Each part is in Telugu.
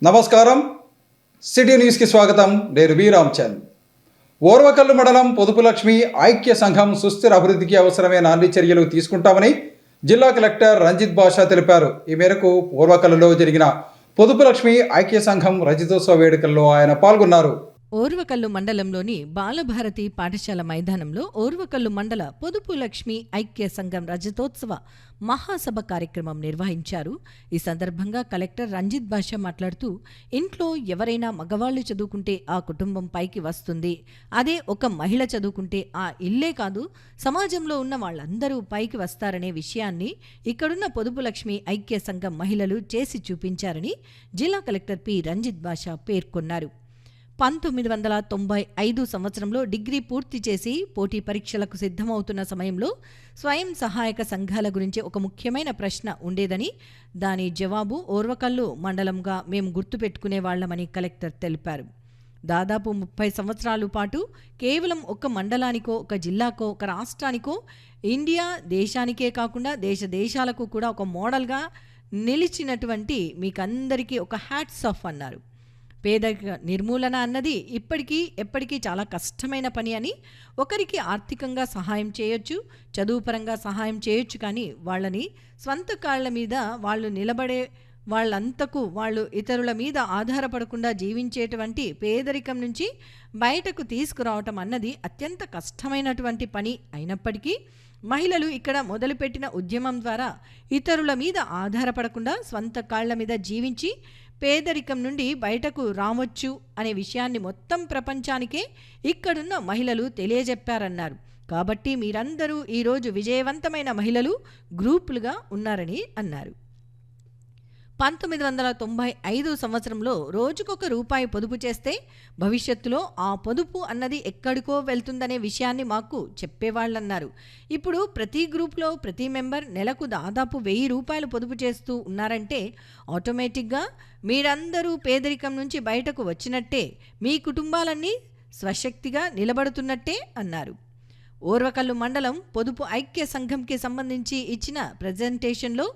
నమస్కారం. సిటీ న్యూస్కి స్వాగతం. నేను వి రామ్చంద్. ఓర్వకల్లు మండలం పొదుపు లక్ష్మి ఐక్య సంఘం సుస్థిర అభివృద్ధికి అవసరమైన అన్ని చర్యలు తీసుకుంటామని జిల్లా కలెక్టర్ రంజిత్ బాషా తెలిపారు. ఈ మేరకు ఓర్వకల్లులో జరిగిన పొదుపు లక్ష్మి ఐక్య సంఘం రజతోత్సవ వేడుకల్లో ఆయన పాల్గొన్నారు. ఓర్వకల్లు మండలంలోని బాలభారతి పాఠశాల మైదానంలో ఓర్వకల్లు మండల పొదుపు లక్ష్మి ఐక్య సంఘం రజతోత్సవ మహాసభ కార్యక్రమం నిర్వహించారు. ఈ సందర్భంగా కలెక్టర్ రంజిత్ బాషా మాట్లాడుతూ, ఇంట్లో ఎవరైనా మగవాళ్లు చదువుకుంటే ఆ కుటుంబం పైకి వస్తుంది. అదే ఒక మహిళ చదువుకుంటే ఆ ఇల్లే కాదు, సమాజంలో ఉన్న వాళ్ళందరూ పైకి వస్తారనే విషయాన్ని ఇక్కడున్న పొదుపు లక్ష్మి ఐక్య సంఘం మహిళలు చేసి చూపించారని జిల్లా కలెక్టర్ పి రంజిత్ బాషా పేర్కొన్నారు. 1995 సంవత్సరంలో డిగ్రీ పూర్తి చేసి పోటీ పరీక్షలకు సిద్ధమవుతున్న సమయంలో స్వయం సహాయక సంఘాల గురించి ఒక ముఖ్యమైన ప్రశ్న ఉండేదని, దాని జవాబు ఓర్వకల్లు మండలంగా మేము గుర్తుపెట్టుకునేవాళ్లమని కలెక్టర్ తెలిపారు. దాదాపు 30 సంవత్సరాల పాటు కేవలం ఒక మండలానికో, ఒక జిల్లాకో, ఒక రాష్ట్రానికో, ఇండియా దేశానికే కాకుండా దేశాలకు కూడా ఒక మోడల్గా నిలిచినటువంటి మీకందరికీ ఒక హ్యాట్స్ ఆఫ్ అన్నారు. పేదరిక నిర్మూలన అన్నది ఎప్పటికీ చాలా కష్టమైన పని అని, ఒకరికి ఆర్థికంగా సహాయం చేయొచ్చు, చదువుపరంగా సహాయం చేయొచ్చు, కానీ వాళ్ళని స్వంత కాళ్ల మీద వాళ్ళు నిలబడే వాళ్ళంతకు వాళ్ళు ఇతరుల మీద ఆధారపడకుండా జీవించేటువంటి పేదరికం నుంచి బయటకు తీసుకురావటం అన్నది అత్యంత కష్టమైనటువంటి పని అయినప్పటికీ మహిళలు ఇక్కడ మొదలుపెట్టిన ఉద్యమం ద్వారా ఇతరుల మీద ఆధారపడకుండా స్వంత కాళ్ల మీద జీవించి పేదరికం నుండి బయటకు రావచ్చు అనే విషయాన్ని మొత్తం ప్రపంచానికే ఇక్కడున్న మహిళలు తెలియజెప్పారన్నారు. కాబట్టి మీరందరూ ఈరోజు విజయవంతమైన మహిళలు గ్రూపులుగా ఉన్నారని అన్నారు. 1995 సంవత్సరంలో రోజుకొక రూపాయి పొదుపు చేస్తే భవిష్యత్తులో ఆ పొదుపు అన్నది ఎక్కడికో వెళ్తుందనే విషయాన్ని మాకు చెప్పేవాళ్ళన్నారు. ఇప్పుడు ప్రతి గ్రూప్లో ప్రతి మెంబర్ నెలకు దాదాపు 1000 రూపాయలు పొదుపు చేస్తూ ఉన్నారంటే ఆటోమేటిక్గా మీరందరూ పేదరికం నుంచి బయటకు వచ్చినట్టే, మీ కుటుంబాలన్నీ స్వశక్తిగా నిలబడుతున్నట్టే అన్నారు. ఓర్వకల్లు మండలం పొదుపు ఐక్య సంఘంకి సంబంధించి ఇచ్చిన ప్రజెంటేషన్లో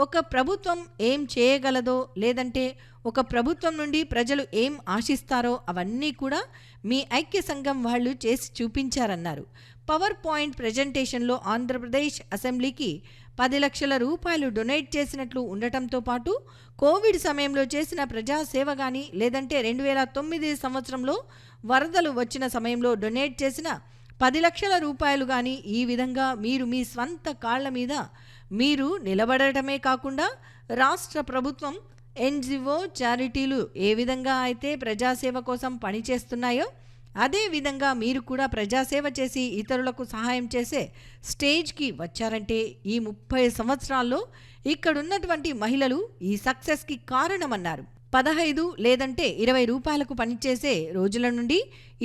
ఒక ప్రభుత్వం ఏం చేయగలదో, లేదంటే ఒక ప్రభుత్వం నుండి ప్రజలు ఏం ఆశిస్తారో అవన్నీ కూడా మీ ఐక్య సంఘం వాళ్ళు చేసి చూపించారన్నారు. పవర్ పాయింట్ ప్రజెంటేషన్లో ఆంధ్రప్రదేశ్ అసెంబ్లీకి 10 లక్షల రూపాయలు డొనేట్ చేసినట్లు ఉండటంతో పాటు కోవిడ్ సమయంలో చేసిన ప్రజాసేవ కానీ, లేదంటే 2009 సంవత్సరంలో వరదలు వచ్చిన సమయంలో డొనేట్ చేసిన 10 లక్షల రూపాయలు కానీ, ఈ విధంగా మీరు మీ స్వంత కాళ్ల మీద మీరు నిలబడటమే కాకుండా రాష్ట్ర ప్రభుత్వం, ఎన్జిఓ, చారిటీలు ఏ విధంగా అయితే ప్రజాసేవ కోసం పనిచేస్తున్నాయో అదే విధంగా మీరు కూడా ప్రజాసేవ చేసి ఇతరులకు సహాయం చేసే స్టేజ్కి వచ్చారంటే ఈ 30 సంవత్సరాల్లో ఇక్కడున్నటువంటి మహిళలు ఈ సక్సెస్కి కారణమన్నారు. 15 లేదంటే 20 రూపాయలకు పనిచేసే రోజుల నుండి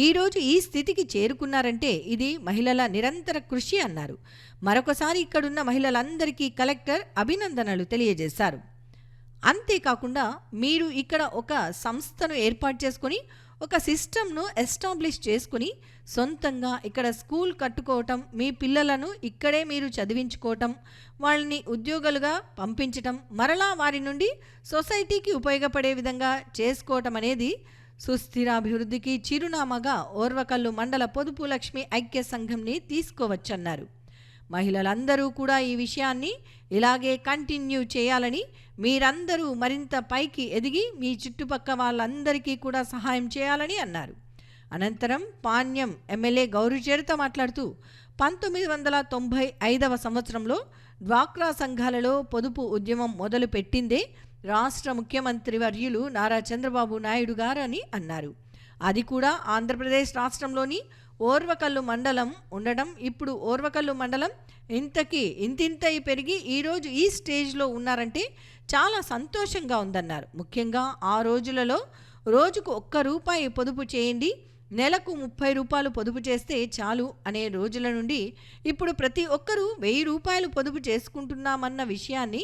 ఈరోజు ఈ స్థితికి చేరుకున్నారంటే ఇది మహిళల నిరంతర కృషి అన్నారు. మరొకసారి ఇక్కడున్న మహిళలందరికీ కలెక్టర్ అభినందనలు తెలియజేశారు. అంతేకాకుండా మీరు ఇక్కడ ఒక సంస్థను ఏర్పాటు చేసుకొని ఒక సిస్టమ్ను ఎస్టాబ్లిష్ చేసుకుని సొంతంగా ఇక్కడ స్కూల్ కట్టుకోవటం, మీ పిల్లలను ఇక్కడే మీరు చదివించుకోవటం, వాళ్ళని ఉద్యోగాలుగా పంపించటం, మరలా వారి నుండి సొసైటీకి ఉపయోగపడే విధంగా చేసుకోవటం అనేది సుస్థిరాభివృద్ధికి చిరునామాగా ఓర్వకల్లు మండల పొదుపు లక్ష్మి ఐక్య సంఘంని తీసుకోవచ్చన్నారు. మహిళలందరూ కూడా ఈ విషయాన్ని ఇలాగే కంటిన్యూ చేయాలని, మీరందరూ మరింత పైకి ఎదిగి మీ చుట్టుపక్కల వాళ్ళందరికీ కూడా సహాయం చేయాలని అన్నారు. అనంతరం పాణ్యం ఎమ్మెల్యే గౌరీచరిత మాట్లాడుతూ 1995 సంవత్సరంలో డ్వాక్రా సంఘాలలో పొదుపు ఉద్యమం మొదలు పెట్టిందే రాష్ట్ర ముఖ్యమంత్రి వర్యులు నారా చంద్రబాబు నాయుడు గారు అని అన్నారు. అది కూడా ఆంధ్రప్రదేశ్ రాష్ట్రంలోని ఓర్వకల్లు మండలం ఉండడం, ఇప్పుడు ఓర్వకల్లు మండలం ఇంతింతై పెరిగి ఈరోజు ఈ స్టేజ్లో ఉన్నారంటే చాలా సంతోషంగా ఉందన్నారు. ముఖ్యంగా ఆ రోజులలో రోజుకు 1 రూపాయి పొదుపు చేయండి, నెలకు 30 రూపాయలు పొదుపు చేస్తే చాలు అనే రోజుల నుండి ఇప్పుడు ప్రతి ఒక్కరూ 1000 రూపాయలు పొదుపు చేసుకుంటున్నామన్న విషయాన్ని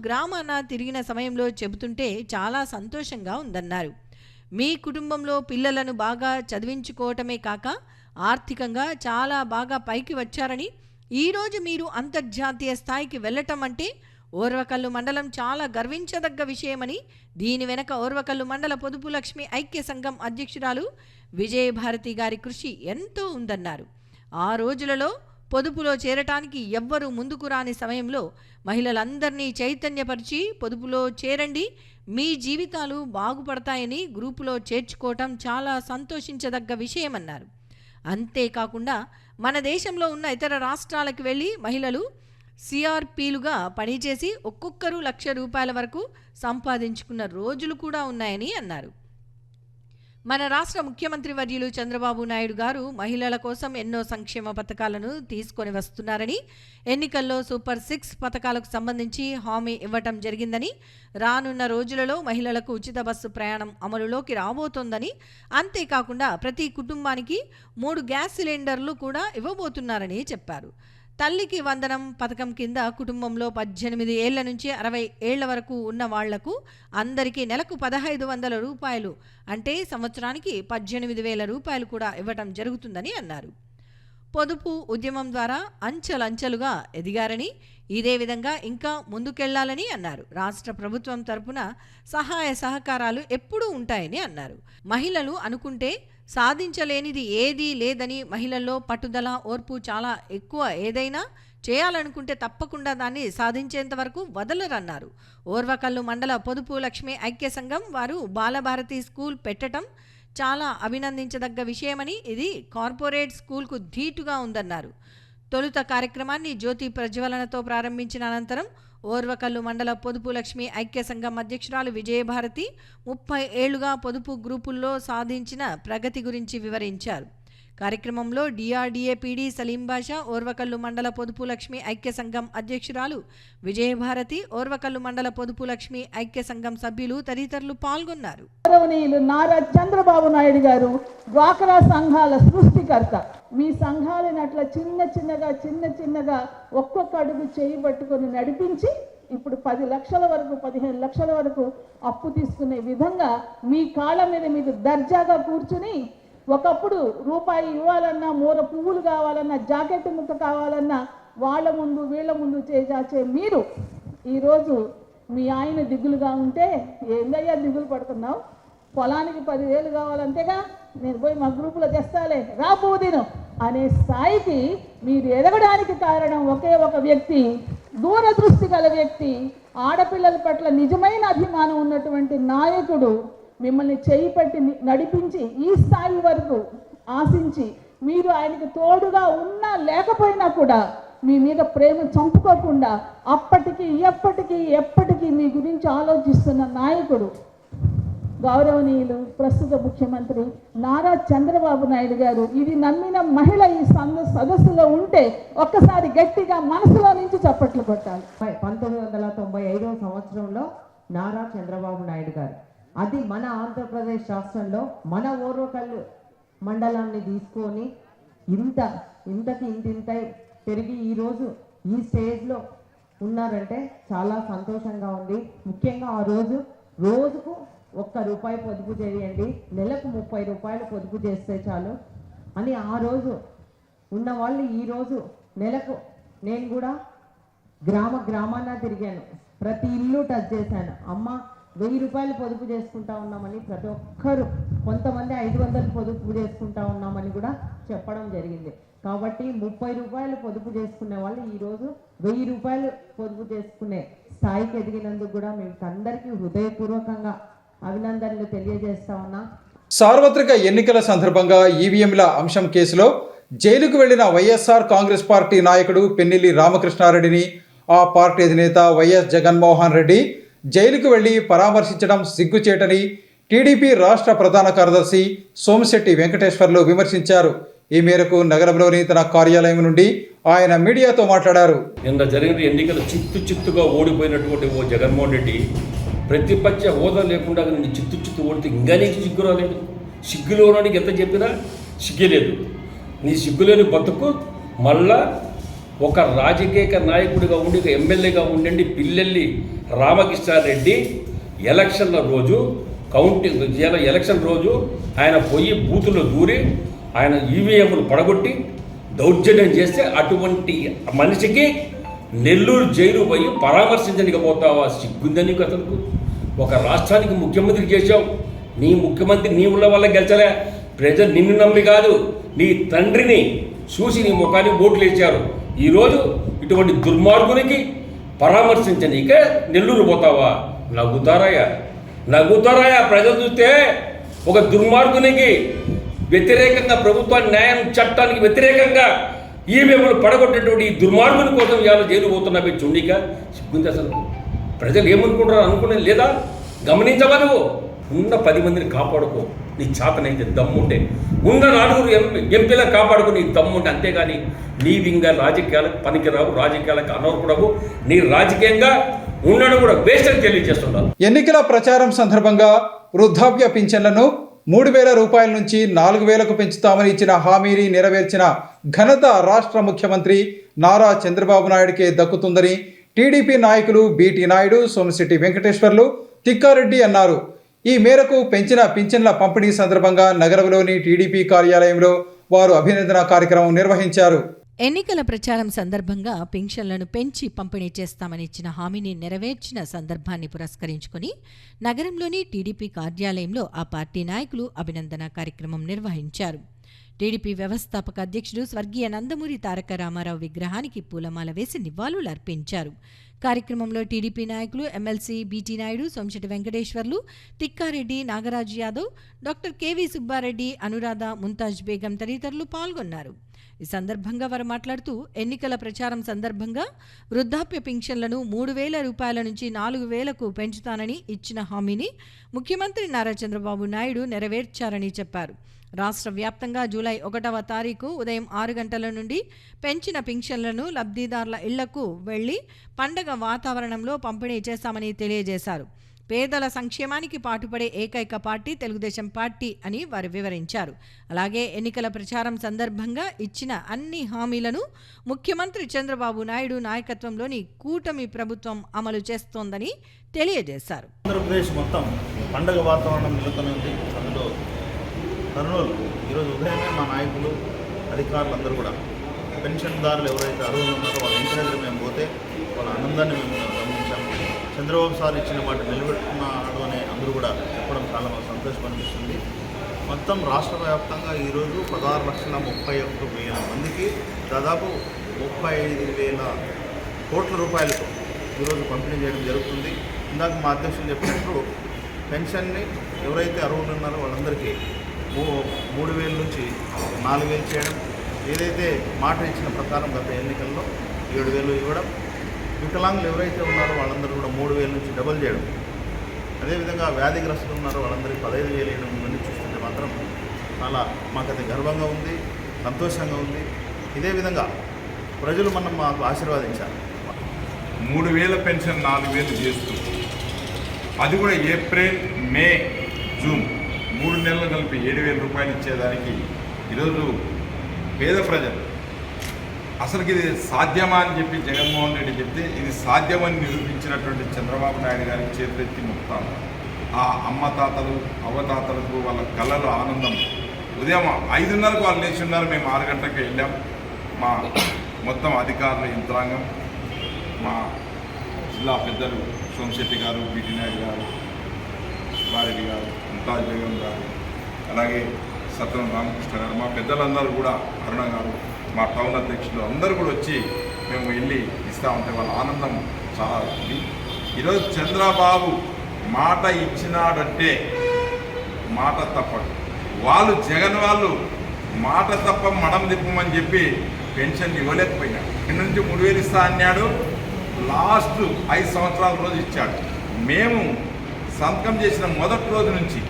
గ్రామాన తిరిగిన సమయంలో చెబుతుంటే చాలా సంతోషంగా ఉందన్నారు. మీ కుటుంబంలో పిల్లలను బాగా చదివించుకోవటమే కాక ఆర్థికంగా చాలా బాగా పైకి వచ్చారని, ఈరోజు మీరు అంతర్జాతీయ స్థాయికి వెళ్ళటం అంటే ఓర్వకల్లు మండలం చాలా గర్వించదగ్గ విషయమని, దీని వెనక ఓర్వకల్లు మండల పొదుపు లక్ష్మి ఐక్య సంఘం అధ్యక్షురాలు విజయభారతి గారి కృషి ఎంతో ఉందన్నారు. ఆ రోజులలో పొదుపులో చేరటానికి ఎవ్వరూ ముందుకు రాని సమయంలో మహిళలందరినీ చైతన్యపరిచి పొదుపులో చేరండి, మీ జీవితాలు బాగుపడతాయని గ్రూపులో చేర్చుకోవటం చాలా సంతోషించదగ్గ విషయమన్నారు. అంతేకాకుండా మన దేశంలో ఉన్న ఇతర రాష్ట్రాలకు వెళ్ళి మహిళలు సిఆర్పీలుగా పనిచేసి ఒక్కొక్కరు ₹1,00,000 వరకు సంపాదించుకున్న రోజులు కూడా ఉన్నాయని అన్నారు. మన రాష్ట్ర ముఖ్యమంత్రి వర్యులు చంద్రబాబు నాయుడు గారు మహిళల కోసం ఎన్నో సంక్షేమ పథకాలను తీసుకొని వస్తున్నారని, ఎన్నికల్లో సూపర్ 6 పథకాలకు సంబంధించి హామీ ఇవ్వటం జరిగిందని, రానున్న రోజులలో మహిళలకు ఉచిత బస్సు ప్రయాణం అమలులోకి రాబోతోందని, అంతేకాకుండా ప్రతి కుటుంబానికి 3 గ్యాస్ సిలిండర్లు కూడా ఇవ్వబోతున్నారని చెప్పారు. తల్లికి వందనం పథకం కింద కుటుంబంలో 18 ఏళ్ల నుంచి 60 ఏళ్ల వరకు ఉన్న వాళ్లకు అందరికీ నెలకు ₹1,500 అంటే సంవత్సరానికి ₹18,000 కూడా ఇవ్వటం జరుగుతుందని అన్నారు. పొదుపు ఉద్యమం ద్వారా అంచెలంచెలుగా ఎదిగారని, ఇదే విధంగా ఇంకా ముందుకెళ్లాలని అన్నారు. రాష్ట్ర ప్రభుత్వం తరపున సహాయ సహకారాలు ఎప్పుడూ ఉంటాయని అన్నారు. మహిళలు అనుకుంటే సాధించలేనిది ఏదీ లేదని, మహిళల్లో పట్టుదల, ఓర్పు చాలా ఎక్కువ. ఏదైనా చేయాలనుకుంటే తప్పకుండా దాన్ని సాధించేంత వరకు వదలరన్నారు. ఓర్వకల్లు మండల పొదుపు లక్ష్మి ఐక్య సంఘం వారు బాలభారతి స్కూల్ పెట్టడం చాలా అభినందించదగ్గ విషయమని, ఇది కార్పొరేట్ స్కూల్కు ధీటుగా ఉందన్నారు. తొలుత కార్యక్రమాన్ని జ్యోతి ప్రజ్వలనతో ప్రారంభించిన అనంతరం ఓర్వకల్లు మండల పొదుపు లక్ష్మి ఐక్య సంఘం అధ్యక్షురాలు విజయభారతి 30 ఏళ్లుగా పొదుపు గ్రూపుల్లో సాధించిన ప్రగతి గురించి వివరించారు. కార్యక్రమంలో డిఆర్డీఏ పీడీ సలీం బాషా, ఓర్వకల్లు మండల పొదుపు లక్ష్మి ఐక్య సంఘం అధ్యక్షురాలు విజయభారతి, ఓర్వకల్లు మండల పొదుపు లక్ష్మి ఐక్య సంఘం సభ్యులు తదితరులు పాల్గొన్నారు. గౌరవనీయులు నారా చంద్రబాబు నాయుడు గారు డ్వాక్రా సంఘాల సృష్టికర్త. మీ సంఘాలను అట్లా చిన్న చిన్నగా ఒక్కొక్క అడుగు చేయబట్టుకొని నడిపించి ఇప్పుడు 10 లక్షల వరకు 15 లక్షల వరకు అప్పు తీసుకునే విధంగా మీ కాళ్ళ మీద మీకు దర్జాగా కూర్చుని, ఒకప్పుడు రూపాయి ఇవ్వాలన్నా, మూర పువ్వులు కావాలన్నా, జాకెట్ ముక్క కావాలన్నా వాళ్ళ ముందు వీళ్ళ ముందు చేజాచే మీరు ఈరోజు మీ ఆయన దిగులుగా ఉంటే, ఏందయ్యా దిగులు పడుతున్నావు, పొలానికి 10,000 కావాలంతేగా, నేను పోయి మా గ్రూపులో తెస్తాలే, రాబోదిను అనే స్థాయికి మీరు ఎదగడానికి కారణం ఒకే ఒక వ్యక్తి, దూరదృష్టి గల వ్యక్తి, ఆడపిల్లల పట్ల నిజమైన అభిమానం ఉన్నటువంటి నాయకుడు మిమ్మల్ని చేయి పట్టి నడిపించి ఈ స్థాయి వరకు ఆశించి, మీరు ఆయనకు తోడుగా ఉన్నా లేకపోయినా కూడా మీ మీద ప్రేమ చంపుకోకుండా అప్పటికి ఎప్పటికీ మీ గురించి ఆలోచిస్తున్న నాయకుడు గౌరవనీయులు ప్రస్తుత ముఖ్యమంత్రి నారా చంద్రబాబు నాయుడు గారు. ఇది నమ్మిన మహిళ ఈ సదస్సులో ఉంటే ఒక్కసారి గట్టిగా మనసులో నుంచి చప్పట్లు కొట్టాలి. 1995వ సంవత్సరంలో నారా చంద్రబాబు నాయుడు గారు, అది మన ఆంధ్రప్రదేశ్ రాష్ట్రంలో మన ఓర్వకల్లు మండలాన్ని తీసుకొని ఇంత పెరిగి ఈరోజు ఈ స్టేజ్లో ఉన్నారంటే చాలా సంతోషంగా ఉంది. ముఖ్యంగా ఆ రోజుకు ₹1 పొదుపు చేయండి, నెలకు ₹30 పొదుపు చేస్తే చాలు అని ఆ రోజు ఉన్నవాళ్ళు ఈరోజు నెలకు, నేను కూడా గ్రామాన తిరిగాను, ప్రతి ఇల్లు టచ్ చేశాను. అమ్మ ₹1000 పొదుపు చేసుకుంటా ఉన్నామని ప్రతి ఒక్కరు, కొంతమంది 500 పొదుపు చేసుకుంటా ఉన్నామని కూడా చెప్పడం జరిగింది. కాబట్టి ₹30 పొదుపు చేసుకునే వాళ్ళు ఈరోజు ₹1000 పొదుపు చేసుకునే స్థాయికి ఎదిగినందుకు కూడా మీకు అందరికీ హృదయపూర్వకంగా అభినందనలు తెలియజేస్తా ఉన్నా. సార్వత్రిక ఎన్నికల సందర్భంగా ఈవీఎంల అంశం కేసులో జైలుకు వెళ్లిన వైఎస్ఆర్ కాంగ్రెస్ పార్టీ నాయకుడు పెన్నెల్లి రామకృష్ణారెడ్డిని ఆ పార్టీ అధినేత వైఎస్ జగన్మోహన్ రెడ్డి జైలుకు వెళ్లి పరామర్శించడం సిగ్గుచేటని టీడీపీ రాష్ట్ర ప్రధాన కార్యదర్శి సోమిశెట్టి వెంకటేశ్వర్లు విమర్శించారు. ఈ మేరకు నగరంలోని తన కార్యాలయం నుండి ఆయన మీడియాతో మాట్లాడారు. నిన్న జరిగిన ఎన్నికలు చిత్తుగా ఓడిపోయినటువంటి ఓ జగన్మోహన్ రెడ్డి ప్రతిపక్ష హోదా లేకుండా నిన్ను చిత్తు ఓడితే ఇంకా నీకు సిగ్గు రాలేదు. సిగ్గులోనానికి ఎంత చెప్పినా సిగ్గలేదు. నీ సిగ్గులేని బతుకు మళ్ళా ఒక రాజకీయ నాయకుడిగా ఉండి, ఒక ఎమ్మెల్యేగా ఉండండి పిల్లెల్లి రామకృష్ణారెడ్డి ఎలక్షన్ల రోజు ఎలక్షన్ రోజు ఆయన పోయి బూతుల్లో దూరి ఆయన ఈవీఎంలు పడగొట్టి దౌర్జన్యం చేస్తే అటువంటి మనిషికి నెల్లూరు జైలు పోయి పరామర్శించడానికి పోతావా? సిగ్గుందా నీకు? అతనికి ఒక రాష్ట్రానికి ముఖ్యమంత్రి చేశావు. నీ ముఖ్యమంత్రి నీ ఉన్న వల్ల గెలిచలే. ప్రజలు నిన్ను నమ్మి కాదు, నీ తండ్రిని చూసి నీ ముఖానికి ఓట్లు వేశారు. ఈరోజు ఇటువంటి దుర్మార్గునికి పరామర్శించనీకే నెల్లూరు పోతావా? నవ్వుతారాయా ప్రజలు చూస్తే. ఒక దుర్మార్గునికి వ్యతిరేకంగా, ప్రభుత్వాన్ని న్యాయం చట్టానికి వ్యతిరేకంగా ఈవీఎంలు పడగొట్టేటువంటి ఈ దుర్మార్గుని కోసం ఇవాళ జైలు పోతున్నా చుండిక. సిగ్గుంది అసలు. ప్రజలు ఏమనుకుంటారో అనుకునే లేదా? గమనించవా నువ్వు? ఉన్న 10 మందిని కాపాడుకో నీ చేతనైతే, దమ్ముంటే. ఉన్న 4 ఎంపీలను కాపాడుకో నీ దమ్ముంటే. అంతేగాని నీవి ఇంకా రాజకీయాలకు పనికిరావు, రాజకీయాలకు అనవరపడవు. నీ రాజకీయంగా ఉండడం కూడా వేస్ట్ అని తెలియజేస్తున్నారు. ఎన్నికల ప్రచారం సందర్భంగా వృద్ధాప్య పింఛన్లను 3,000 రూపాయల నుంచి 4,000కు పెంచుతామని ఇచ్చిన హామీని నెరవేర్చిన ఘనత రాష్ట్ర ముఖ్యమంత్రి నారా చంద్రబాబు నాయుడికే దక్కుతుందని టీడీపీ నాయకులు బీటీ నాయుడు, సోమిశెట్టి వెంకటేశ్వర్లు, తిక్కారెడ్డి అన్నారు. ఈ మేరకు పెంచిన పింఛన్ల పంపిణీ సందర్భంగా నగరంలోని టీడీపీ కార్యాలయంలో వారు అభినందన కార్యక్రమం నిర్వహించారు. ఎన్నికల ప్రచారం సందర్భంగా పింఛన్లను పెంచి పంపిణీ చేస్తామని ఇచ్చిన హామీని నెరవేర్చిన సందర్భాన్ని పురస్కరించుకుని నగరంలోని టీడీపీ కార్యాలయంలో ఆ పార్టీ నాయకులు అభినందన కార్యక్రమం నిర్వహించారు. టీడీపీ వ్యవస్థాపక అధ్యక్షుడు స్వర్గీయ నందమూరి తారక రామారావు విగ్రహానికి పూలమాల వేసి నివాళులర్పించారు. కార్యక్రమంలో టీడీపీ నాయకులు ఎమ్మెల్సీ బీటీ నాయుడు, సోమిశెట్టి వెంకటేశ్వర్లు, తిక్కారెడ్డి, నాగరాజు యాదవ్, డాక్టర్ కేవీ సుబ్బారెడ్డి, అనురాధ, ముంతాజ్ బేగం తదితరులు పాల్గొన్నారు. ఈ సందర్భంగా వారు మాట్లాడుతూ ఎన్నికల ప్రచారం సందర్భంగా వృద్ధాప్య పింఛన్లను 3,000 రూపాయల నుంచి 4,000కు పెంచుతానని ఇచ్చిన హామీని ముఖ్యమంత్రి నారా చంద్రబాబు నాయుడు నెరవేర్చారని చెప్పారు. రాష్ట్ర వ్యాప్తంగా జూలై 1వ తారీఖు ఉదయం 6 గంటల నుండి పెంచిన పింఛన్లను లబ్ధిదారుల ఇళ్లకు వెళ్లి పండగ వాతావరణంలో పంపిణీ చేస్తామని తెలియజేశారు. పేదల సంక్షేమానికి పాటుపడే ఏకైక పార్టీ తెలుగుదేశం పార్టీ అని వారు వివరించారు. అలాగే ఎన్నికల ప్రచారం సందర్భంగా ఇచ్చిన అన్ని హామీలను ముఖ్యమంత్రి చంద్రబాబు నాయుడు నాయకత్వంలోని కూటమి ప్రభుత్వం అమలు చేస్తోందని తెలియజేశారు. ఆంధ్రప్రదేశ్ మొత్తం పండగ వాతావరణం నెలకొంది. అందులో కర్నూలు ఈరోజు ఉదయమే మా నాయకులు, అధికారులందరూ కూడా పెన్షన్దారులు ఎవరైతే అర్హులు ఉన్నారో వాళ్ళ ఇంటి దగ్గర మేము పోతే వాళ్ళ ఆనందాన్ని మేము గమనించాము. చంద్రబాబు సార్ ఇచ్చిన మాట నిలబెట్టుకున్నాడు అని అందరూ కూడా చెప్పడం చాలా మాకు సంతోషం అనిపిస్తుంది. మొత్తం రాష్ట్ర వ్యాప్తంగా ఈరోజు 16,31,000 మందికి దాదాపు 35,000 కోట్ల రూపాయలకు ఈరోజు పంపిణీ చేయడం జరుగుతుంది. ఇందాక మా అధ్యక్షులు చెప్పినట్టు పెన్షన్ని ఎవరైతే అర్హులు ఉన్నారో వాళ్ళందరికీ 3,000 నుంచి 4,000 చేయడం, ఏదైతే మాట ఇచ్చిన ప్రకారం గత ఎన్నికల్లో 7,000 ఇవ్వడం, వికలాంగులు ఎవరైతే ఉన్నారో వాళ్ళందరూ కూడా 3,000 నుంచి డబుల్ చేయడం, అదేవిధంగా వ్యాధిగ్రస్తులు ఉన్నారో వాళ్ళందరికీ 15,000 ఇవన్నీ చూస్తుంటే మాత్రం చాలా మాకైతే గర్వంగా ఉంది, సంతోషంగా ఉంది. ఇదే విధంగా ప్రజలు మనం మాకు ఆశీర్వాదించారు. 3,000 పెన్షన్ 4,000 చేస్తూ, అది కూడా ఏప్రిల్, మే, జూన్ 3 నెలలు కలిపి 7,000 రూపాయలు ఇచ్చేదానికి ఈరోజు పేద ప్రజలు అసలుకి ఇది సాధ్యమా అని చెప్పి జగన్మోహన్ రెడ్డి చెప్తే ఇది సాధ్యమని నిరూపించినటువంటి చంద్రబాబు నాయుడు గారికి చేతులెత్తి మొక్కుతాము. ఆ అమ్మ తాతలు, అవ్వతాతలకు వాళ్ళ కళ్ళలో ఆనందం. ఉదయం 5:30కు వాళ్ళు లేచి ఉన్నారు, మేము 6 గంటలకు వెళ్ళాం. మా మొత్తం అధికారుల యంత్రాంగం, మా జిల్లా పెద్దలు సోమిశెట్టి గారు, బీటీ నాయుడు గారు, సుబ్బారెడ్డి గారు, ముంతాజ్ బేగం గారు, అలాగే సత్యం రామకృష్ణ గారు, మా పెద్దలందరూ కూడా, అరుణ గారు, మా టౌన్ అధ్యక్షులు అందరూ కూడా వచ్చి మేము వెళ్ళి ఇస్తూ ఉంటే వాళ్ళ ఆనందం చాలా ఉంది. ఈరోజు చంద్రబాబు మాట ఇచ్చినాడంటే మాట తప్పడు. వాళ్ళు జగన్ వాళ్ళు మాట తప్ప మడం తిప్పమని చెప్పి పెన్షన్ ఇవ్వలేకపోయినాడు. ఇక్కడి నుంచి 3,000 ఇస్తా అన్నాడు, లాస్ట్ 5 సంవత్సరాల రోజు ఇచ్చాడు. మేము సంతకం చేసిన మొదటి రోజు నుంచి,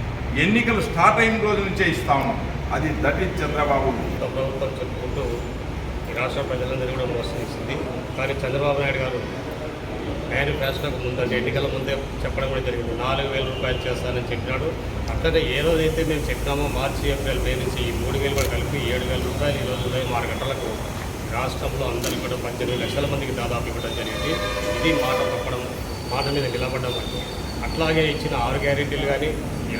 ఎన్నికలు స్టార్ట్ అయిన రోజు నుంచే ఇస్తా ఉన్నాం. అది దట్ ఈజ్ చంద్రబాబు. ప్రభుత్వం చెప్పుకుంటూ ఈ రాష్ట్ర ప్రజలందరూ కూడా మోసగిస్తుంది. కానీ చంద్రబాబు నాయుడు గారు మేనిఫెస్టోకు ముందు, అంటే ఎన్నికల ముందే చెప్పడం కూడా జరిగింది. 4,000 రూపాయలు చేస్తానని చెప్పినాడు. అట్లనే ఏ రోజైతే మేము చెప్పినామో మార్చి, ఏప్రిల్, మే నుంచి ఈ 3,000 కూడా కలిపి 7,000 రూపాయలు ఈరోజు ఉదయం 6 గంటలకు రాష్ట్రంలో అందరికీ కూడా 18 లక్షల మందికి దాదాపు ఇవ్వడం జరిగింది. ఇది మాట తప్పడం, మాట మీద నిలబడడం అంటే. అట్లాగే ఇచ్చిన 6 గ్యారెంటీలు కానీ ఈ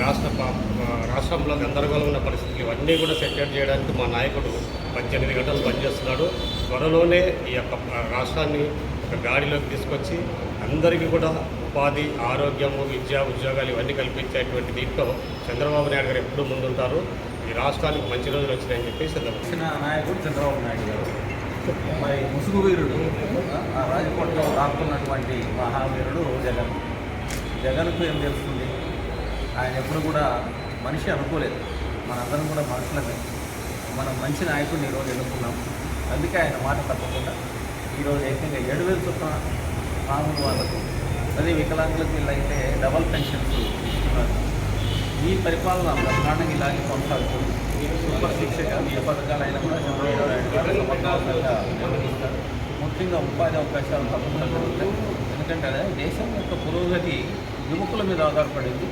రాష్ట్రంలో గందరగోళం ఉన్న పరిస్థితులు ఇవన్నీ కూడా సెటిల్ చేయడానికి మా నాయకుడు 18 గంటలు పనిచేస్తున్నాడు. త్వరలోనే ఈ యొక్క రాష్ట్రాన్ని ఒక గాడిలోకి తీసుకొచ్చి అందరికీ కూడా ఉపాధి, ఆరోగ్యము, విద్య, ఉద్యోగాలు ఇవన్నీ కల్పించేటువంటి దీంట్లో చంద్రబాబు నాయుడు గారు ఎప్పుడూ ముందుంటారు. ఈ రాష్ట్రానికి మంచి రోజులు వచ్చినాయని చెప్పేసి వచ్చిన నాయకుడు చంద్రబాబు నాయుడు గారు, మరి ముసుగు వీరుడు, ఆ రాజకోటలో దాక్కున్నటువంటి మహావీరుడు జగన్. జగన్కు ఏం తెలుస్తుంది? ఆయన ఎప్పుడు కూడా మనిషి అనుకోలేదు. మనందరం కూడా మనుషులమే. మనం మంచి నాయకుడిని ఈరోజు ఎన్నుకున్నాం. అందుకే ఆయన మాట తప్పకుండా ఈరోజు ఏకంగా 7,000 చొప్పున మామూలు వాళ్ళకు, అదే వికలాంగులకు వీళ్ళైతే డబల్ పెన్షన్స్ ఇస్తున్నారు. ఈ పరిపాలన బ్రహ్మాండంగా ఇలాగే కొనసాగుతుంది. సూపర్ శిక్షగా ఏ పథకాలైనా కూడా చంద్రబాబు నాయుడు గారు సమర్థవంతంగా నిర్వహిస్తారు. ముఖ్యంగా ఉపాధి అవకాశాలు తప్పకుండా పెరుగుతాయి. ఎందుకంటే అదే దేశం యొక్క పురోగతి యువకుల మీద ఆధారపడింది.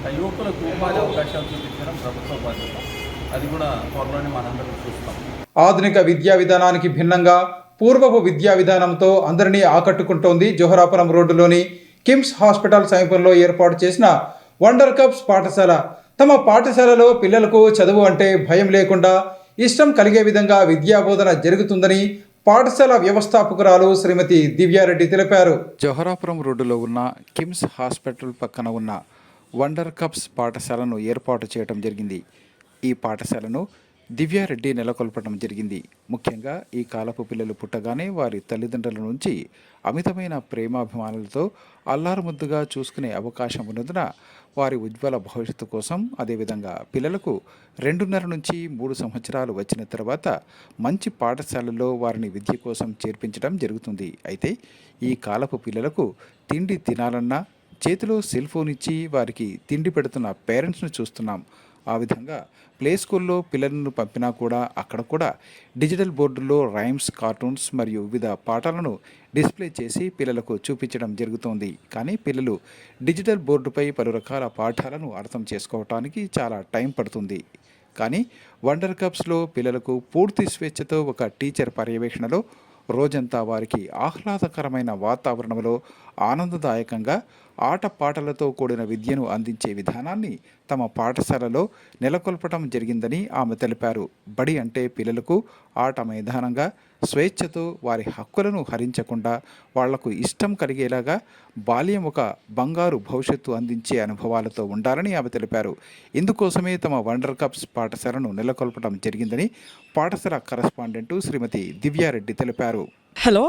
ఆ యువకులకు ఉపాధి అవకాశాలు చూపించడం ప్రభుత్వ బాధ్యత. అది కూడా త్వరలోనే మనందరం చూస్తాం. ఆధునిక విద్యా విధానానికి భిన్నంగా పూర్వపు విద్యా విధానంతో అందరినీ ఆకట్టుకుంటోంది జోహరాపురం రోడ్డులోని కిమ్స్ హాస్పిటల్ సమీపంలో ఏర్పాటు చేసిన వండర్ కప్స్ పాఠశాల. తమ పాఠశాలలో పిల్లలకు చదువు అంటే భయం లేకుండా ఇష్టం కలిగే విధంగా విద్యాబోధన జరుగుతుందని పాఠశాల వ్యవస్థాపకురాలు శ్రీమతి దివ్యారెడ్డి తెలిపారు. జోహరాపురం రోడ్డులో ఉన్న కిమ్స్ హాస్పిటల్ పక్కన ఉన్న వండర్ కప్స్ పాఠశాలను ఏర్పాటు చేయడం జరిగింది. ఈ పాఠశాలను దివ్యారెడ్డి నెలకొల్పడం జరిగింది. ముఖ్యంగా ఈ కాలపు పిల్లలు పుట్టగానే వారి తల్లిదండ్రుల నుంచి అమితమైన ప్రేమాభిమానులతో అల్లారుముద్దుగా చూసుకునే అవకాశం ఉన్నందున వారి ఉజ్వల భవిష్యత్తు కోసం, అదేవిధంగా పిల్లలకు 2.5 నుంచి 3 సంవత్సరాలు వచ్చిన తర్వాత మంచి పాఠశాలలో వారిని విద్య కోసం చేర్పించడం జరుగుతుంది. అయితే ఈ కాలపు పిల్లలకు తిండి తినాలన్నా చేతిలో సెల్ ఫోన్ ఇచ్చి వారికి తిండి పెడుతున్న పేరెంట్స్ను చూస్తున్నాం. ఆ విధంగా ప్లే స్కూల్లో పిల్లలను పంపినా కూడా అక్కడ కూడా డిజిటల్ బోర్డుల్లో రైమ్స్, కార్టూన్స్ మరియు వివిధ పాఠాలను డిస్ప్లే చేసి పిల్లలకు చూపించడం జరుగుతోంది. కానీ పిల్లలు డిజిటల్ బోర్డుపై పలు రకాల పాఠాలను అర్థం చేసుకోవటానికి చాలా టైం పడుతుంది. కానీ వండర్ కప్స్లో పిల్లలకు పూర్తి స్వేచ్ఛతో ఒక టీచర్ పర్యవేక్షణలో రోజంతా వారికి ఆహ్లాదకరమైన వాతావరణంలో ఆనందదాయకంగా ఆటపాటలతో కూడిన విద్యను అందించే విధానాన్ని తమ పాఠశాలలో నెలకొల్పటం జరిగిందని ఆమె తెలిపారు. బడి అంటే పిల్లలకు ఆట మైదానంగా స్వేచ్ఛతో వారి హక్కులను హరించకుండా వాళ్లకు ఇష్టం కలిగేలాగా బాల్యం ఒక బంగారు భవిష్యత్తు అందించే అనుభవాలతో ఉండాలని ఆమె తెలిపారు. ఇందుకోసమే తమ వండర్ కప్స్ పాఠశాలను నెలకొల్పడం జరిగిందని పాఠశాల కరెస్పాండెంట్ శ్రీమతి దివ్యారెడ్డి తెలిపారు. Hello,